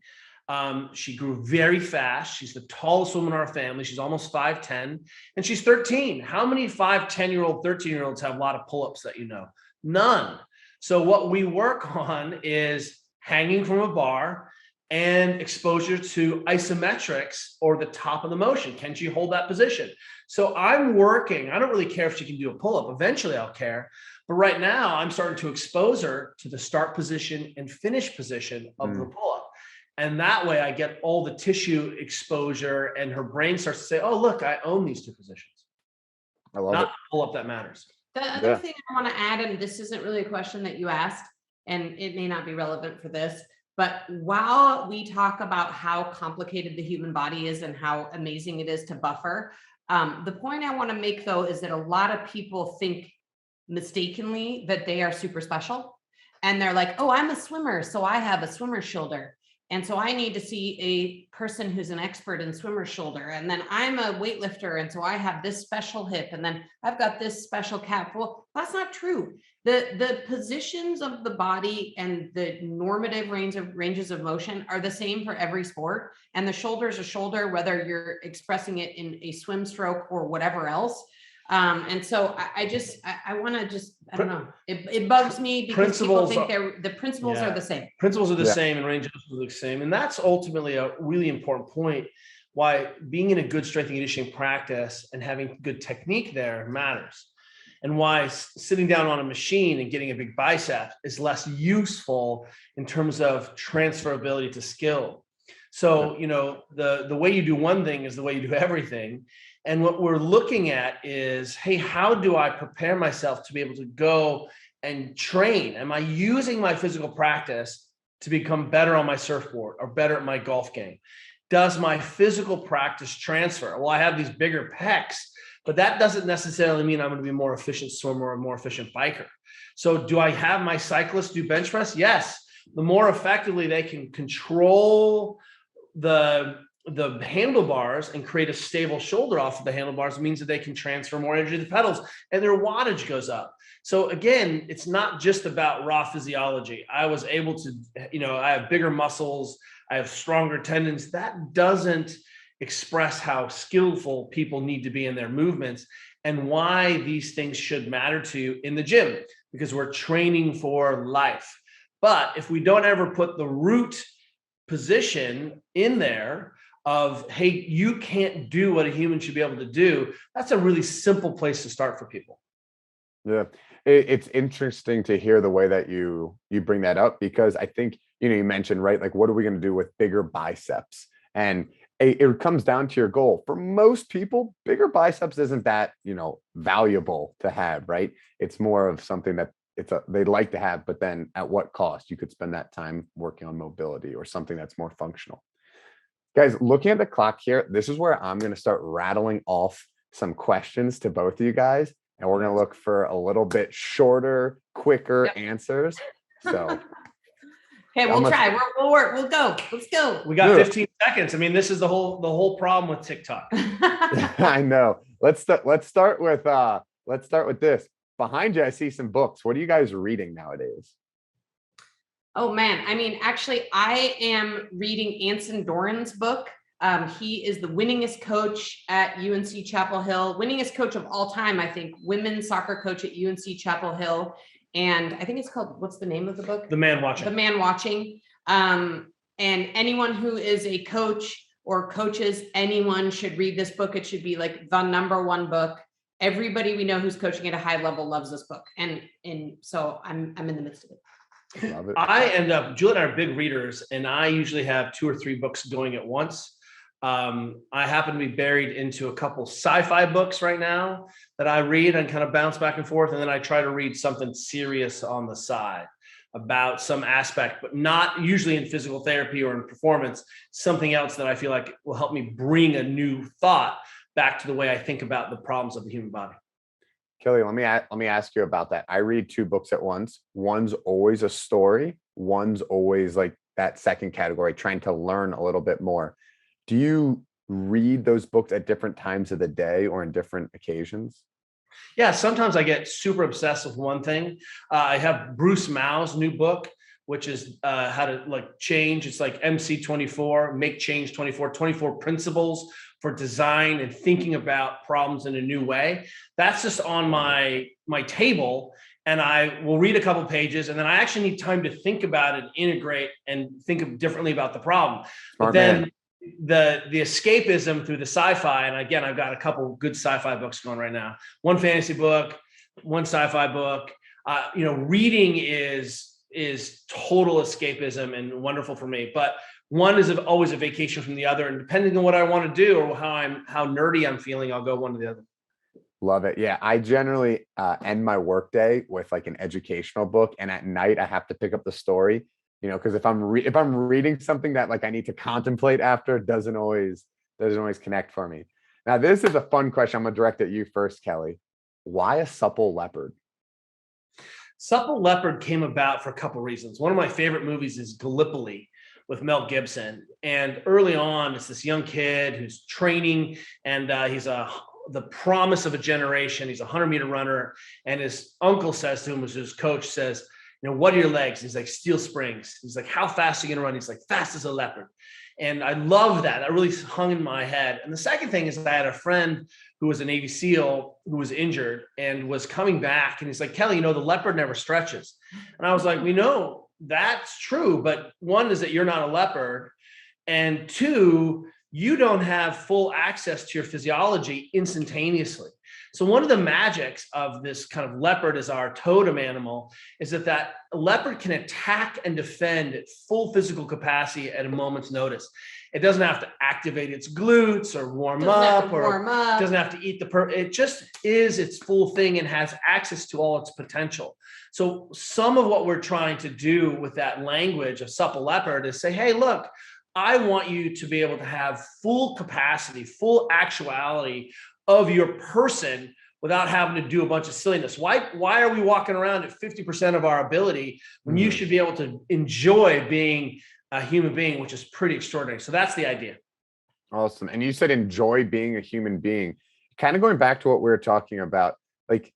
She grew very fast. She's the tallest woman in our family. She's almost 5'10", and she's 13. How many 5, 10-year-old, 13-year-olds have a lot of pull-ups that you know? None. So what we work on is hanging from a bar and exposure to isometrics or the top of the motion. Can she hold that position? So I'm working. I don't really care if she can do a pull-up. Eventually I'll care. But right now I'm starting to expose her to the start position and finish position of the pull-up. And that way I get all the tissue exposure and her brain starts to say, oh, look, I own these two positions. I love Not it. the pull-up that matters. The other thing I want to add, and this isn't really a question that you asked, and it may not be relevant for this, but while we talk about how complicated the human body is and how amazing it is to buffer, the point I want to make, though, is that a lot of people think mistakenly that they are super special. And they're like, oh, I'm a swimmer, so I have a swimmer's shoulder. And so I need to see a person who's an expert in swimmer's shoulder. And then I'm a weightlifter, and so I have this special hip, and then I've got this special calf. Well, that's not true. The positions of the body and the normative ranges of motion are the same for every sport. And the shoulder is a shoulder, whether you're expressing it in a swim stroke or whatever else. And so I want to just, I don't know, it bugs me because people think the principles are the same. Principles are the same and ranges are the same. And that's ultimately a really important point why being in a good strength and conditioning practice and having good technique there matters. And why sitting down on a machine and getting a big bicep is less useful in terms of transferability to skill. So, the way you do one thing is the way you do everything. And what we're looking at is, hey, how do I prepare myself to be able to go and train? Am I using my physical practice to become better on my surfboard or better at my golf game? Does my physical practice transfer? Well, I have these bigger pecs, but that doesn't necessarily mean I'm going to be a more efficient swimmer or a more efficient biker. So do I have my cyclists do bench press? Yes. The more effectively they can control the handlebars and create a stable shoulder off of the handlebars means that they can transfer more energy to the pedals and their wattage goes up. So again, it's not just about raw physiology. I was able to, I have bigger muscles, I have stronger tendons. That doesn't express how skillful people need to be in their movements and why these things should matter to you in the gym, because we're training for life. But if we don't ever put the root position in there of, hey, you can't do what a human should be able to do, that's a really simple place to start for people. Yeah, it's interesting to hear the way that you bring that up, because I think, you mentioned, right, like, what are we going to do with bigger biceps? And it comes down to your goal. For most people, bigger biceps isn't that, valuable to have, right? It's more of something that they'd like to have, but then at what cost? You could spend that time working on mobility or something that's more functional. Guys, looking at the clock here, this is where I'm going to start rattling off some questions to both of you guys, and we're going to look for a little bit shorter, quicker answers. So, okay, we'll try. We'll work. We'll go. Let's go. We got 15 seconds. I mean, this is the whole problem with TikTok. I know. Let's start with this. Behind you, I see some books. What are you guys reading nowadays? Oh man, I mean, actually, I am reading Anson Doran's book. He is the winningest coach at UNC Chapel Hill, winningest coach of all time, I think, women's soccer coach at UNC Chapel Hill. And I think it's called, what's the name of the book? The Man Watching. The Man Watching. And anyone who is a coach or coaches anyone should read this book. It should be like the #1 book. Everybody we know who's coaching at a high level loves this book. And so I'm in the midst of it. Love it. Juliet and I are big readers, and I usually have 2 or 3 books going at once. I happen to be buried into a couple sci-fi books right now that I read and kind of bounce back and forth. And then I try to read something serious on the side. about some aspect, but not usually in physical therapy or in performance, something else that I feel like will help me bring a new thought back to the way I think about the problems of the human body. Kelly, let me ask you about that. I read two books at once. One's always a story. One's always like that second category, trying to learn a little bit more. Do you read those books at different times of the day or in different occasions? Yeah, sometimes I get super obsessed with one thing. I have Bruce Mao's new book, which is how to like change. It's like MC24, make change 24 principles for design and thinking about problems in a new way. That's just on my table. And I will read a couple pages, and then I actually need time to think about it, integrate, and think differently about the problem. But then the escapism through the sci-fi, and again, I've got a couple good sci-fi books going right now. One fantasy book, one sci-fi book. Reading is total escapism and wonderful for me. But one is always a vacation from the other, and depending on what I want to do or how nerdy I'm feeling, I'll go one to the other. Love it. Yeah, I generally end my workday with like an educational book, and at night I have to pick up the story. Because if I'm reading something that like I need to contemplate after, it doesn't always connect for me. Now, this is a fun question. I'm gonna direct at you first, Kelly. Why a supple leopard? Supple Leopard came about for a couple of reasons. One of my favorite movies is Gallipoli with Mel Gibson. And early on, it's this young kid who's training, and he's the promise of a generation. He's a 100-meter runner. And his uncle says to him, as his coach says, what are your legs? He's like, steel springs. He's like, how fast are you going to run? He's like, fast as a leopard. And I love that. That really hung in my head. And the second thing is I had a friend who was a Navy SEAL who was injured and was coming back. And he's like, Kelly, the leopard never stretches. And I was like, we know that's true. But one is that you're not a leopard. And two, you don't have full access to your physiology instantaneously. So one of the magics of this kind of leopard as our totem animal is that leopard can attack and defend at full physical capacity at a moment's notice. It doesn't have to activate its glutes or warm up. Doesn't have to eat it just is its full thing and has access to all its potential. So some of what we're trying to do with that language of supple leopard is say, hey, look, I want you to be able to have full capacity, full actuality of your person without having to do a bunch of silliness. Why are we walking around at 50% of our ability when you should be able to enjoy being a human being, which is pretty extraordinary? So that's the idea. Awesome. And you said enjoy being a human being. Kind of going back to what we were talking about, like,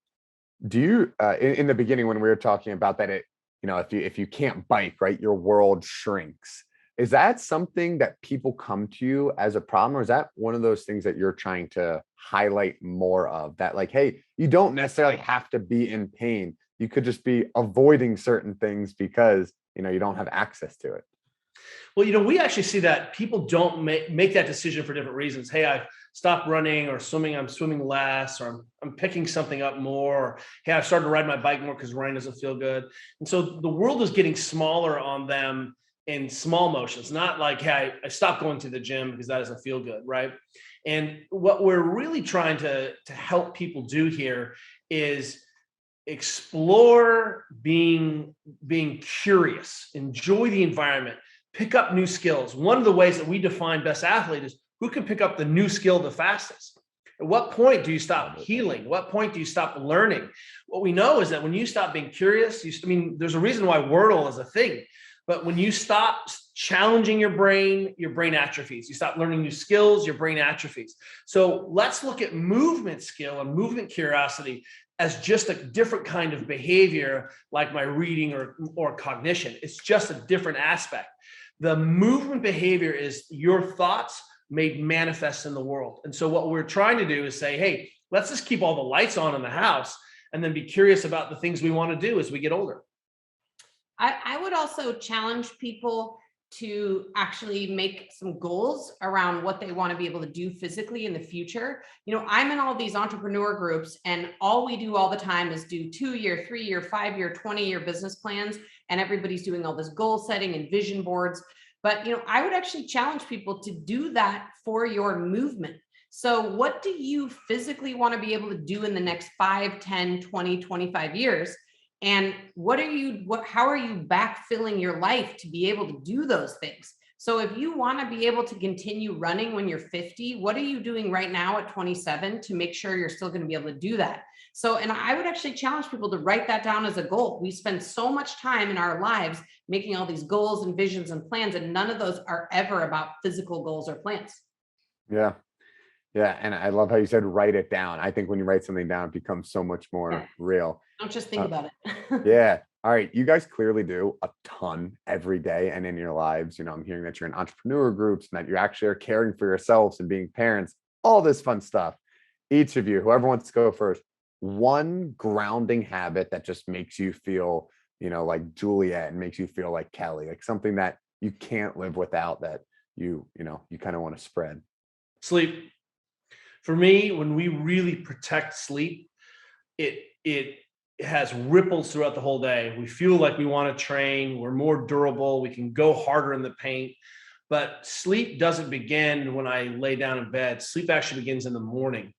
do you in the beginning when we were talking about that, if you can't bike, right, your world shrinks. Is that something that people come to you as a problem, or is that one of those things that you're trying to highlight more of, that like, hey, you don't necessarily have to be in pain. You could just be avoiding certain things because, you don't have access to it. Well, we actually see that people don't make that decision for different reasons. Hey, I've stopped running or swimming. I'm swimming less, or I'm picking something up more. Or, hey, I've started to ride my bike more because running doesn't feel good. And so the world is getting smaller on them in small motions, not like, hey, I stopped going to the gym because that doesn't feel good, right? And what we're really trying to help people do here is explore being curious, enjoy the environment, pick up new skills. One of the ways that we define best athlete is who can pick up the new skill the fastest. At what point do you stop healing? What point do you stop learning? What we know is that when you stop being curious, there's a reason why Wordle is a thing. But when you stop challenging your brain atrophies. You stop learning new skills, your brain atrophies. So let's look at movement skill and movement curiosity as just a different kind of behavior, like my reading or cognition. It's just a different aspect. The movement behavior is your thoughts made manifest in the world. And so what we're trying to do is say, hey, let's just keep all the lights on in the house and then be curious about the things we want to do as we get older. I would also challenge people to actually make some goals around what they want to be able to do physically in the future. I'm in all these entrepreneur groups, and all we do all the time is do 2-year, 3-year, 5-year, 20-year business plans. And everybody's doing all this goal setting and vision boards. But, I would actually challenge people to do that for your movement. So what do you physically want to be able to do in the next 5, 10, 20, 25 years? And how are you backfilling your life to be able to do those things? So if you want to be able to continue running when you're 50, what are you doing right now at 27 to make sure you're still going to be able to do that? So, and I would actually challenge people to write that down as a goal. We spend so much time in our lives making all these goals and visions and plans, and none of those are ever about physical goals or plans. Yeah. Yeah. And I love how you said, write it down. I think when you write something down, it becomes so much more real. Don't just think about it. Yeah. All right. You guys clearly do a ton every day and in your lives. I'm hearing that you're in entrepreneur groups and that you actually are caring for yourselves and being parents, all this fun stuff. Each of you, whoever wants to go first, one grounding habit that just makes you feel, like Juliet, and makes you feel like Kelly, like something that you can't live without, that you kind of want to spread. Sleep. For me, when we really protect sleep, it has ripples throughout the whole day. We feel like we want to train. We're more durable. We can go harder in the paint. But sleep doesn't begin when I lay down in bed. Sleep actually begins in the morning.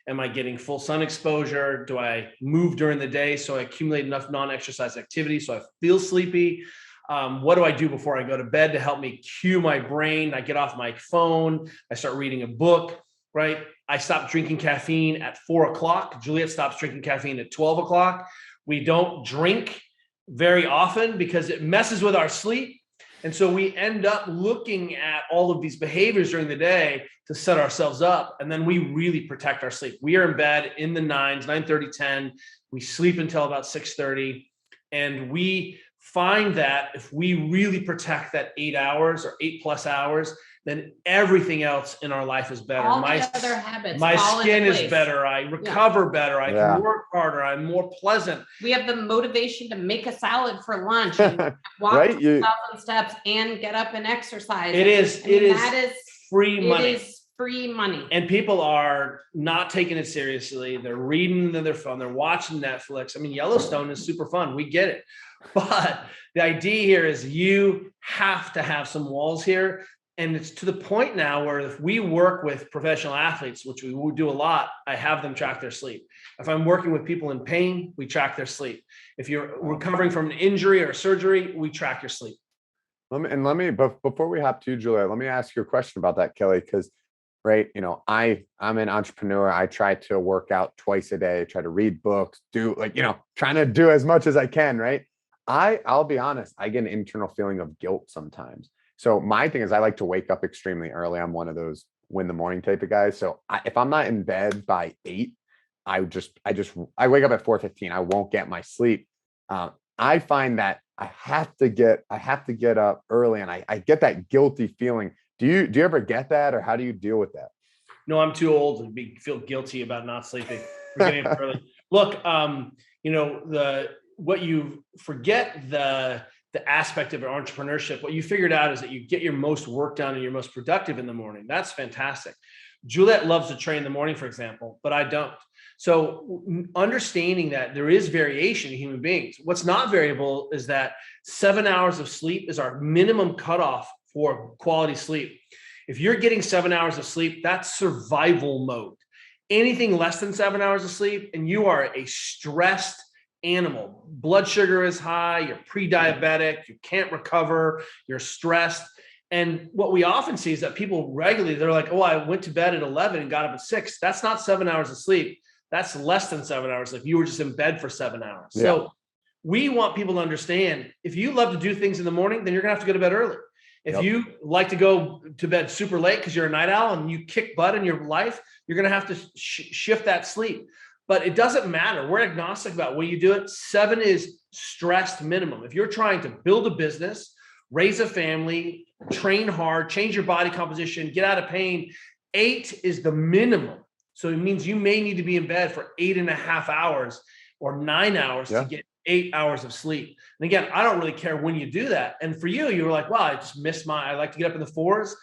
Am I getting full sun exposure? Do I move during the day so I accumulate enough non-exercise activity so I feel sleepy? What do I do before I go to bed to help me cue my brain? I get off my phone. I start reading a book, right? I stop drinking caffeine at 4 o'clock. Juliet stops drinking caffeine at 12 o'clock. We don't drink very often because it messes with our sleep. And so we end up looking at all of these behaviors during the day to set ourselves up. And then we really protect our sleep. We are in bed in the 9:30, 10. We sleep until about 6:30. And we find that if we really protect that 8 hours or 8+ hours, then everything else in our life is better. All the other habits my fall skin into is place. better. I recover better. I can work harder. I'm more pleasant. We have the motivation to make a salad for lunch and walk Right? 1,000 steps and get up and exercise. That is free money. It is free money. And people are not taking it seriously. They're reading their phone. They're watching Netflix. I mean, Yellowstone is super fun. We get it. But the idea here is you have to have some walls here. And it's to the point now where if we work with professional athletes, which we do a lot, I have them track their sleep. If I'm working with people in pain, we track their sleep. If you're recovering from an injury or surgery, we track your sleep. Before we hop to Julia, let me ask you a question about that, Kelly, because right, I'm an entrepreneur. I try to work out twice a day, try to read books, trying to do as much as I can, right? I'll be honest, I get an internal feeling of guilt sometimes. So my thing is I like to wake up extremely early. I'm one of those win the morning type of guys. So if I'm not in bed by 8, I wake up at 4:15. I won't get my sleep. I find that I have to get up early, and I get that guilty feeling. Do you ever get that, or how do you deal with that? No, I'm too old to feel guilty about not sleeping. We're getting up early. Look, what you forget the aspect of entrepreneurship, what you figured out is that you get your most work done and you're most productive in the morning. That's fantastic. Juliet loves to train in the morning, for example, but I don't. So understanding that there is variation in human beings. What's not variable is that 7 hours of sleep is our minimum cutoff for quality sleep. If you're getting 7 hours of sleep, that's survival mode. Anything less than 7 hours of sleep, and you are a stressed animal. Blood sugar is high, you're pre-diabetic, you can't recover, you're stressed. And what we often see is that people regularly, they're like, oh, I went to bed at 11 and got up at 6. That's not 7 hours of sleep. That's less than 7 hours. Like you were just in bed for 7 hours. Yeah. So we want people to understand, if you love to do things in the morning, then you're gonna have to go to bed early. If you like to go to bed super late because you're a night owl and you kick butt in your life, you're gonna have to shift that sleep. But it doesn't matter. We're agnostic about when you do it. 7 is stressed minimum. If you're trying to build a business, raise a family, train hard, change your body composition, get out of pain, 8 is the minimum. So it means you may need to be in bed for 8.5 hours or 9 hours to get 8 hours of sleep. And again, I don't really care when you do that. And for you, you were like, wow, I just missed I like to get up in the 4s.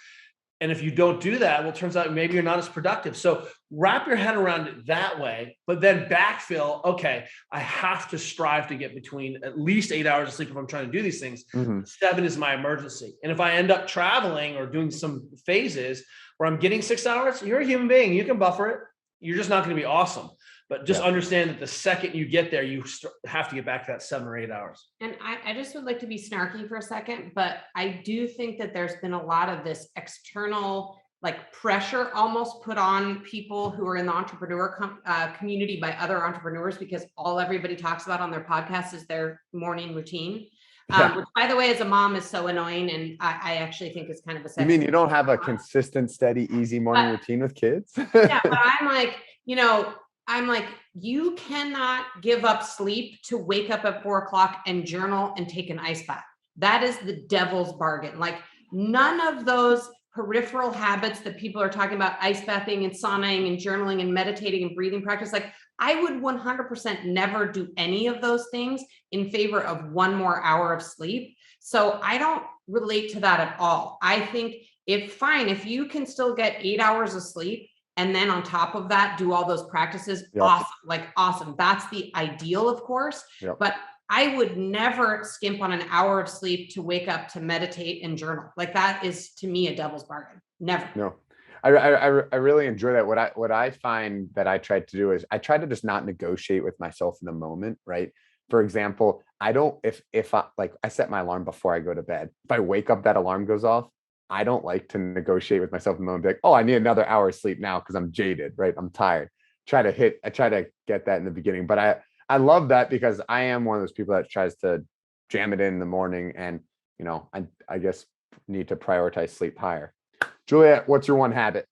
And if you don't do that, well, it turns out maybe you're not as productive. So wrap your head around it that way, but then backfill, okay, I have to strive to get between at least 8 hours of sleep if I'm trying to do these things. 7 is my emergency. And if I end up traveling or doing some phases where I'm getting 6 hours, you're a human being. You can buffer it. You're just not going to be awesome. But just understand that the second you get there, you have to get back to that 7 or 8 hours. And I just would like to be snarky for a second, but I do think that there's been a lot of this external like pressure almost put on people who are in the entrepreneur community by other entrepreneurs, because all everybody talks about on their podcast is their morning routine. Which, by the way, as a mom is so annoying, and I actually think is kind of a. You mean you don't have a consistent, steady, easy morning routine with kids? Yeah, but I'm like, you cannot give up sleep to wake up at 4 o'clock and journal and take an ice bath. That is the devil's bargain. Like, none of those peripheral habits that people are talking about, ice bathing and saunaing and journaling and meditating and breathing practice, like I would 100% never do any of those things in favor of 1 more hour of sleep. So I don't relate to that at all. I think if you can still get 8 hours of sleep and then on top of that, do all those practices, awesome. That's the ideal, of course, but I would never skimp on an hour of sleep to wake up to meditate and journal. Like, that is to me a devil's bargain. Never. No. I really enjoy that. What I find that I try to do is I try to just not negotiate with myself in the moment, right? For example, I don't, if I set my alarm before I go to bed. If I wake up, that alarm goes off. I don't like to negotiate with myself in the moment, be like, oh, I need another hour of sleep now because I'm jaded, right? I'm tired. I try to get that in the beginning, but I love that because I am one of those people that tries to jam it in the morning, and I guess need to prioritize sleep higher. Juliet, what's your one habit?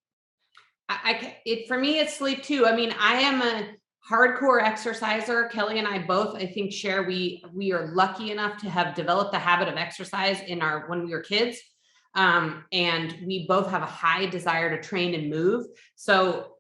For me, it's sleep too. I mean, I am a hardcore exerciser. Kelly and I both, I think, share, we are lucky enough to have developed the habit of exercise when we were kids. And we both have a high desire to train and move. So,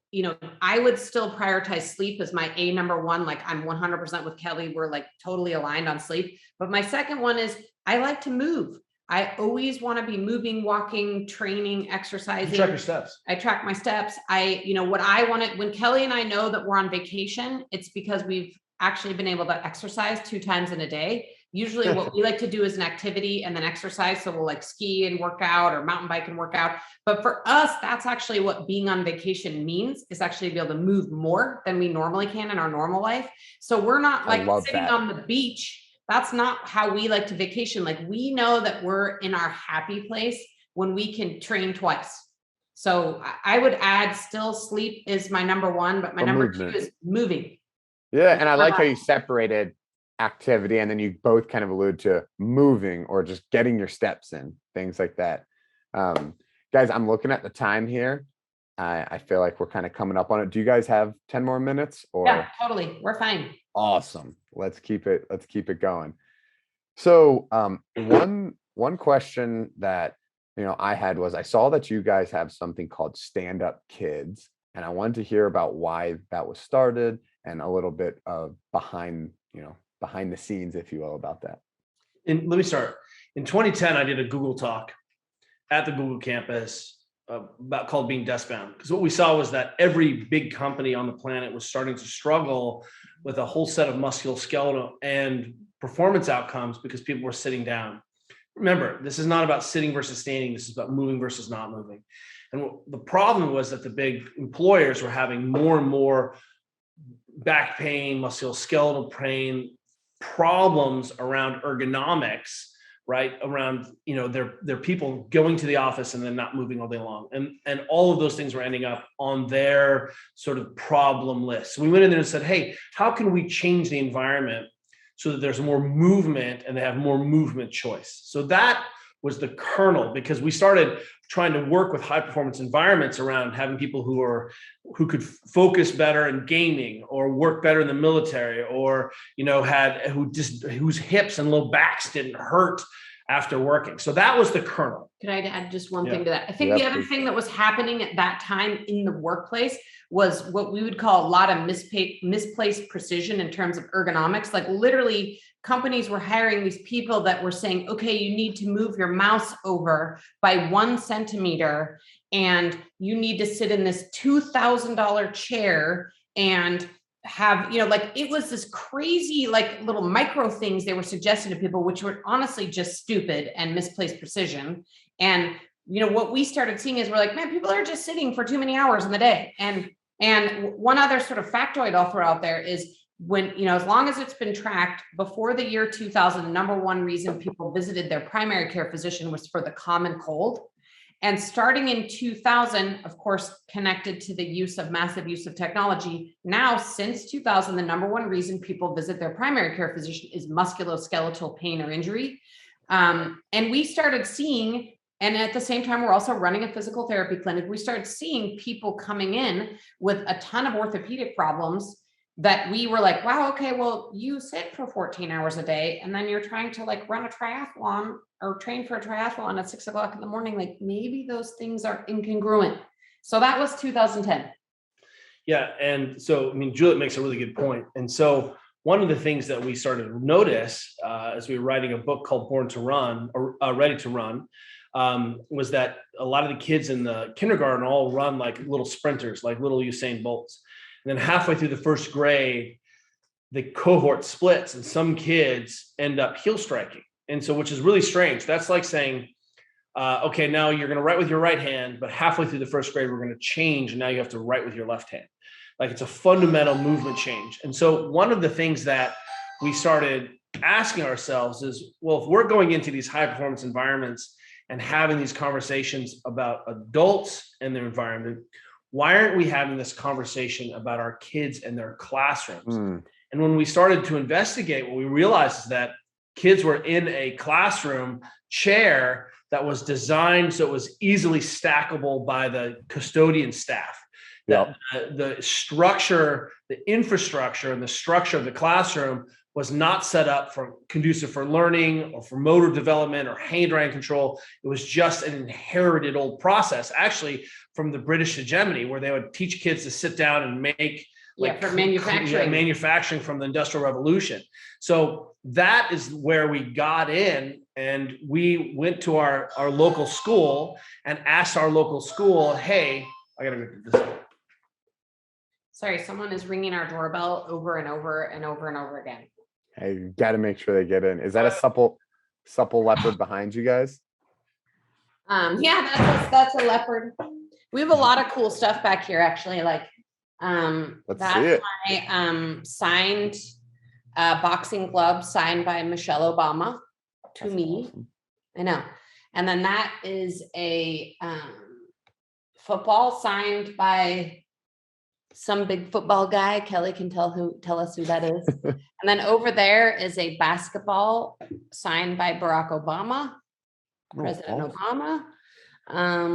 I would still prioritize sleep as my number one. Like, I'm 100% with Kelly. We're like totally aligned on sleep. But my second one is I like to move. I always want to be moving, walking, training, exercising. You track your steps. I track my steps. What I wanted, when Kelly and I know that we're on vacation, it's because we've actually been able to exercise 2 times in a day. Usually what we like to do is an activity and then exercise. So we'll like ski and work out or mountain bike and work out. But for us, that's actually what being on vacation means, is actually to be able to move more than we normally can in our normal life. So we're not like sitting on the beach. That's not how we like to vacation. Like, we know that we're in our happy place when we can train twice. So I would add, still sleep is my number one, but my number 2 is moving. Yeah. And I like how you separated activity, and then you both kind of allude to moving or just getting your steps in, things like that. Guys, I'm looking at the time here. I feel like we're kind of coming up on it. Do you guys have 10 more minutes? Or? Yeah, totally. We're fine. Awesome. Let's keep it going. So one question that I had was, I saw that you guys have something called Stand Up Kids, and I wanted to hear about why that was started and a little bit of behind the scenes, if you will, about that. Let me start. In 2010, I did a Google talk at the Google campus called Being Desk-Bound. Because what we saw was that every big company on the planet was starting to struggle with a whole set of musculoskeletal and performance outcomes because people were sitting down. Remember, this is not about sitting versus standing. This is about moving versus not moving. And the problem was that the big employers were having more and more back pain, musculoskeletal pain, problems around ergonomics, right? Around, their people going to the office and then not moving all day long. And all of those things were ending up on their sort of problem list. So we went in there and said, hey, how can we change the environment so that there's more movement and they have more movement choice? So that was the kernel, because we started trying to work with high performance environments around having people who could focus better in gaming or work better in the military, or whose hips and low backs didn't hurt after working. So that was the kernel. Could I add just one thing to that? I think the other thing that was happening at that time in the workplace was what we would call a lot of misplaced precision in terms of ergonomics. Like, literally, companies were hiring these people that were saying, okay, you need to move your mouse over by 1 centimeter, and you need to sit in this $2,000 chair and have, it was this crazy, like, little micro things they were suggesting to people, which were honestly just stupid and misplaced precision. And, what we started seeing is, we're like, man, people are just sitting for too many hours in the day. And And one other sort of factoid I'll throw out there is when, as long as it's been tracked, before the year 2000, the number one reason people visited their primary care physician was for the common cold. And starting in 2000, of course, connected to the massive use of technology, now since 2000, the number one reason people visit their primary care physician is musculoskeletal pain or injury. And we started seeing, and at the same time, we're also running a physical therapy clinic. We started seeing people coming in with a ton of orthopedic problems that we were like, wow, okay, well, you sit for 14 hours a day, and then you're trying to like run a triathlon or train for a triathlon at 6 o'clock in the morning. Like maybe those things are incongruent. So that was 2010. Yeah. And so, Juliet makes a really good point. And so one of the things that we started to notice as we were writing a book called Born to Run or Ready to Run, was that a lot of the kids in the kindergarten all run like little sprinters, like little Usain Bolts. And then halfway through the first grade, the cohort splits and some kids end up heel striking. And so, which is really strange. That's like saying, okay, now you're going to write with your right hand, but halfway through the first grade, we're going to change. And now you have to write with your left hand. Like it's a fundamental movement change. And so one of the things that we started asking ourselves is, well, if we're going into these high performance environments and having these conversations about adults and their environment, why aren't we having this conversation about our kids and their classrooms? And when we started to investigate, what we realized is that kids were in a classroom chair that was designed so it was easily stackable by the custodian staff. That the structure, the infrastructure, and the structure of the classroom was not set up for conducive for learning or for motor development or handwriting control. It was just an inherited old process, actually from the British hegemony, where they would teach kids to sit down and make for manufacturing. Manufacturing from the Industrial Revolution. So that is where we got in, and we went to our local school and asked our local school, hey, I gotta go do this. Sorry, someone is ringing our doorbell over and over and over and over again. Hey, you got to make sure they get in. Is that a supple leopard behind you guys? Yeah, that's a leopard. We have a lot of cool stuff back here, actually. Like, Let's see it. My signed boxing glove signed by Michelle Obama to That's me. awesome. I know. And then that is a football signed by some big football guy. Kelly can tell us who that is. And then over there is a basketball signed by Barack Obama, President Obama.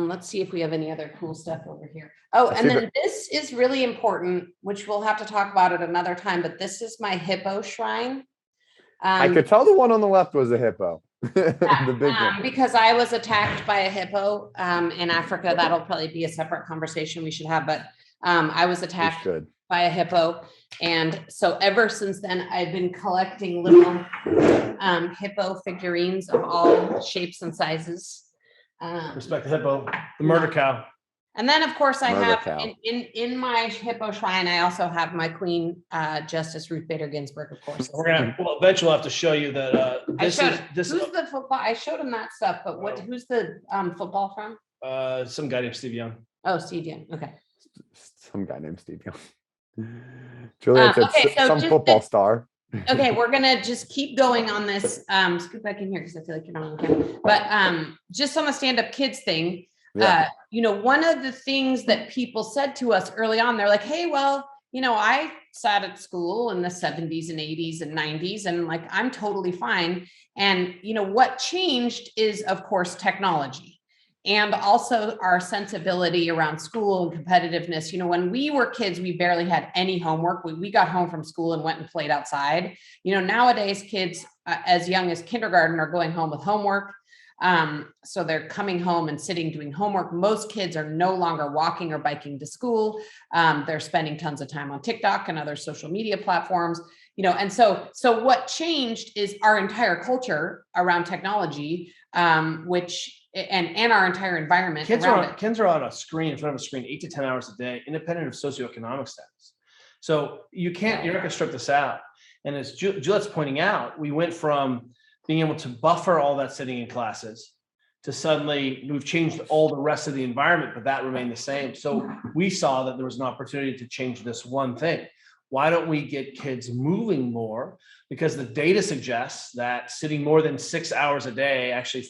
Let's see if we have any other cool stuff over here. Oh, and then this is really important, which we'll have to talk about at another time, but this is my Hippo Shrine. I could tell the one on the left was a hippo. The big one. Because I was attacked by a hippo in Africa. That'll probably be a separate conversation we should have, but I was attacked by a hippo. And so ever since then, I've been collecting little hippo figurines of all shapes and sizes. Respect the hippo, the murder cow. And then, of course, I have in my Hippo Shrine, I also have my Queen, Justice Ruth Bader Ginsburg, of course. Eventually we'll have to show you that. Who's the football? I showed him that stuff, but who's the football from? Some guy named Steve Young. Oh, Steve Young. Okay. Some guy named Steve Young. Juliet, some football star. Okay, we're gonna just keep going on this. Scoot back in here because I feel like you're not on camera. But just on the stand-up kids thing. Yeah. One of the things that people said to us early on, they're like, hey, well, I sat at school in the 70s and 80s and 90s, and like, I'm totally fine. And, what changed is, of course, technology and also our sensibility around school and competitiveness. When we were kids, we barely had any homework. We got home from school and went and played outside. Nowadays, kids as young as kindergarten are going home with homework. So they're coming home and sitting doing homework. Most kids are no longer walking or biking to school. They're spending tons of time on TikTok and other social media platforms, and so what changed is our entire culture around technology, which and our entire environment. Kids are on a screen, in front of a screen, 8 to 10 hours a day, independent of socioeconomic status. So you're not going to strip this out. And as Juliet's pointing out, we went from being able to buffer all that sitting in classes to suddenly we've changed all the rest of the environment, but that remained the same. So we saw that there was an opportunity to change this one thing. Why don't we get kids moving more? Because the data suggests that sitting more than 6 hours a day actually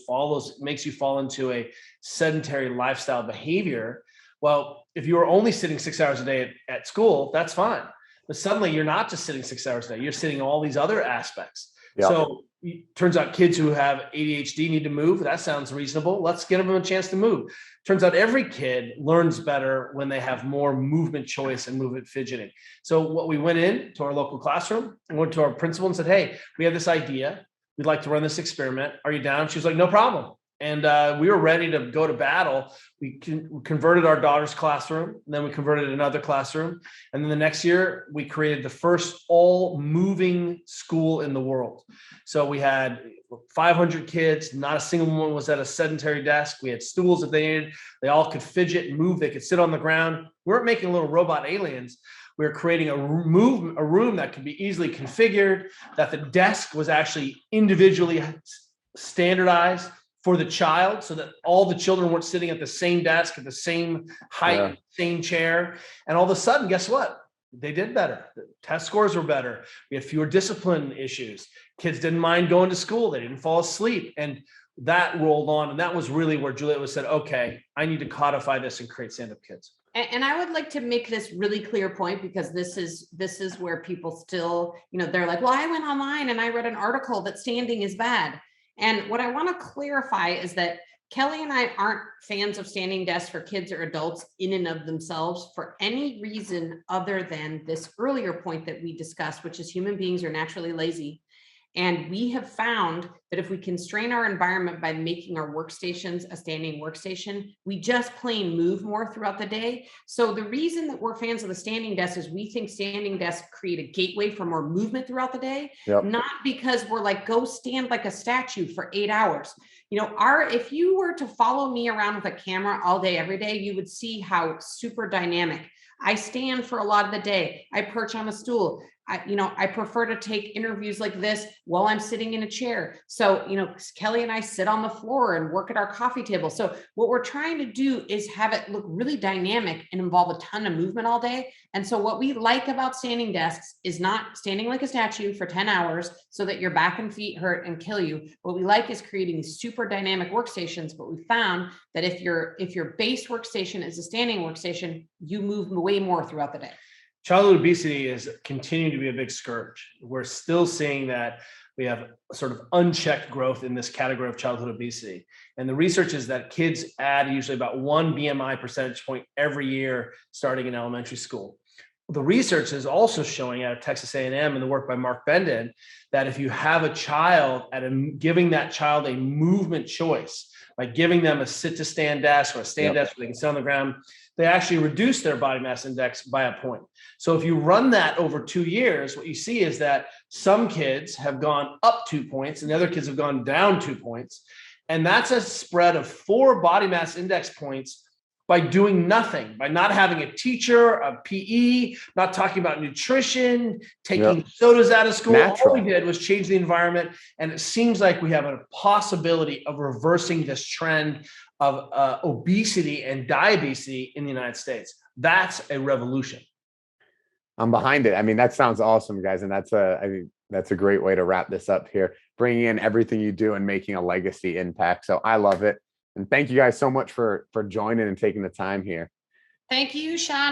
makes you fall into a sedentary lifestyle behavior. Well, if you were only sitting 6 hours a day at school, that's fine. But suddenly you're not just sitting 6 hours a day, you're sitting all these other aspects. Yep. So it turns out kids who have ADHD need to move. That sounds reasonable. Let's give them a chance to move. Turns out every kid learns better when they have more movement choice and movement fidgeting. So what we went in to our local classroom and went to our principal and said, hey, we have this idea. We'd like to run this experiment. Are you down? She was like, no problem. And we were ready to go to battle. We converted our daughter's classroom, and then we converted another classroom. And then the next year, we created the first all-moving school in the world. So we had 500 kids. Not a single one was at a sedentary desk. We had stools if they needed. They all could fidget and move. They could sit on the ground. We weren't making little robot aliens. We were creating a room that could be easily configured, that the desk was actually individually standardized for the child, so that all the children weren't sitting at the same desk, at the same height, same chair. And all of a sudden, guess what? They did better. The test scores were better. We had fewer discipline issues. Kids didn't mind going to school. They didn't fall asleep. And that rolled on. And that was really where Juliet was said, okay, I need to codify this and create stand-up kids. And I would like to make this really clear point, because this is where people still, they're like, well, I went online and I read an article that standing is bad. And what I want to clarify is that Kelly and I aren't fans of standing desks for kids or adults in and of themselves for any reason other than this earlier point that we discussed, which is human beings are naturally lazy. And we have found that if we constrain our environment by making our workstations a standing workstation, we just plain move more throughout the day. So the reason that we're fans of the standing desk is we think standing desks create a gateway for more movement throughout the day, not because we're like, go stand like a statue for 8 hours. If you were to follow me around with a camera all day, every day, you would see how super dynamic. I stand for a lot of the day. I perch on a stool. I prefer to take interviews like this while I'm sitting in a chair. So, Kelly and I sit on the floor and work at our coffee table. So what we're trying to do is have it look really dynamic and involve a ton of movement all day. And so what we like about standing desks is not standing like a statue for 10 hours so that your back and feet hurt and kill you. What we like is creating super dynamic workstations. But we found that if your base workstation is a standing workstation, you move way more throughout the day. Childhood obesity is continuing to be a big scourge. We're still seeing that we have sort of unchecked growth in this category of childhood obesity. And the research is that kids add usually about 1 BMI percentage point every year starting in elementary school. The research is also showing out of Texas A&M and the work by Mark Bendon that if you have a child giving that child a movement choice, by giving them a sit to stand desk or a stand desk where they can sit on the ground, they actually reduce their body mass index by a point. So if you run that over 2 years, what you see is that some kids have gone up 2 points and the other kids have gone down 2 points. And that's a spread of 4 body mass index points by doing nothing, by not having a teacher, a PE, not talking about nutrition, taking sodas out of school. All we did was change the environment. And it seems like we have a possibility of reversing this trend of obesity and diabetes in the United States. That's a revolution. I'm behind it. I mean, that sounds awesome, guys. And that's a great way to wrap this up here, bringing in everything you do and making a legacy impact. So I love it. And thank you guys so much for joining and taking the time here. Thank you, Sean.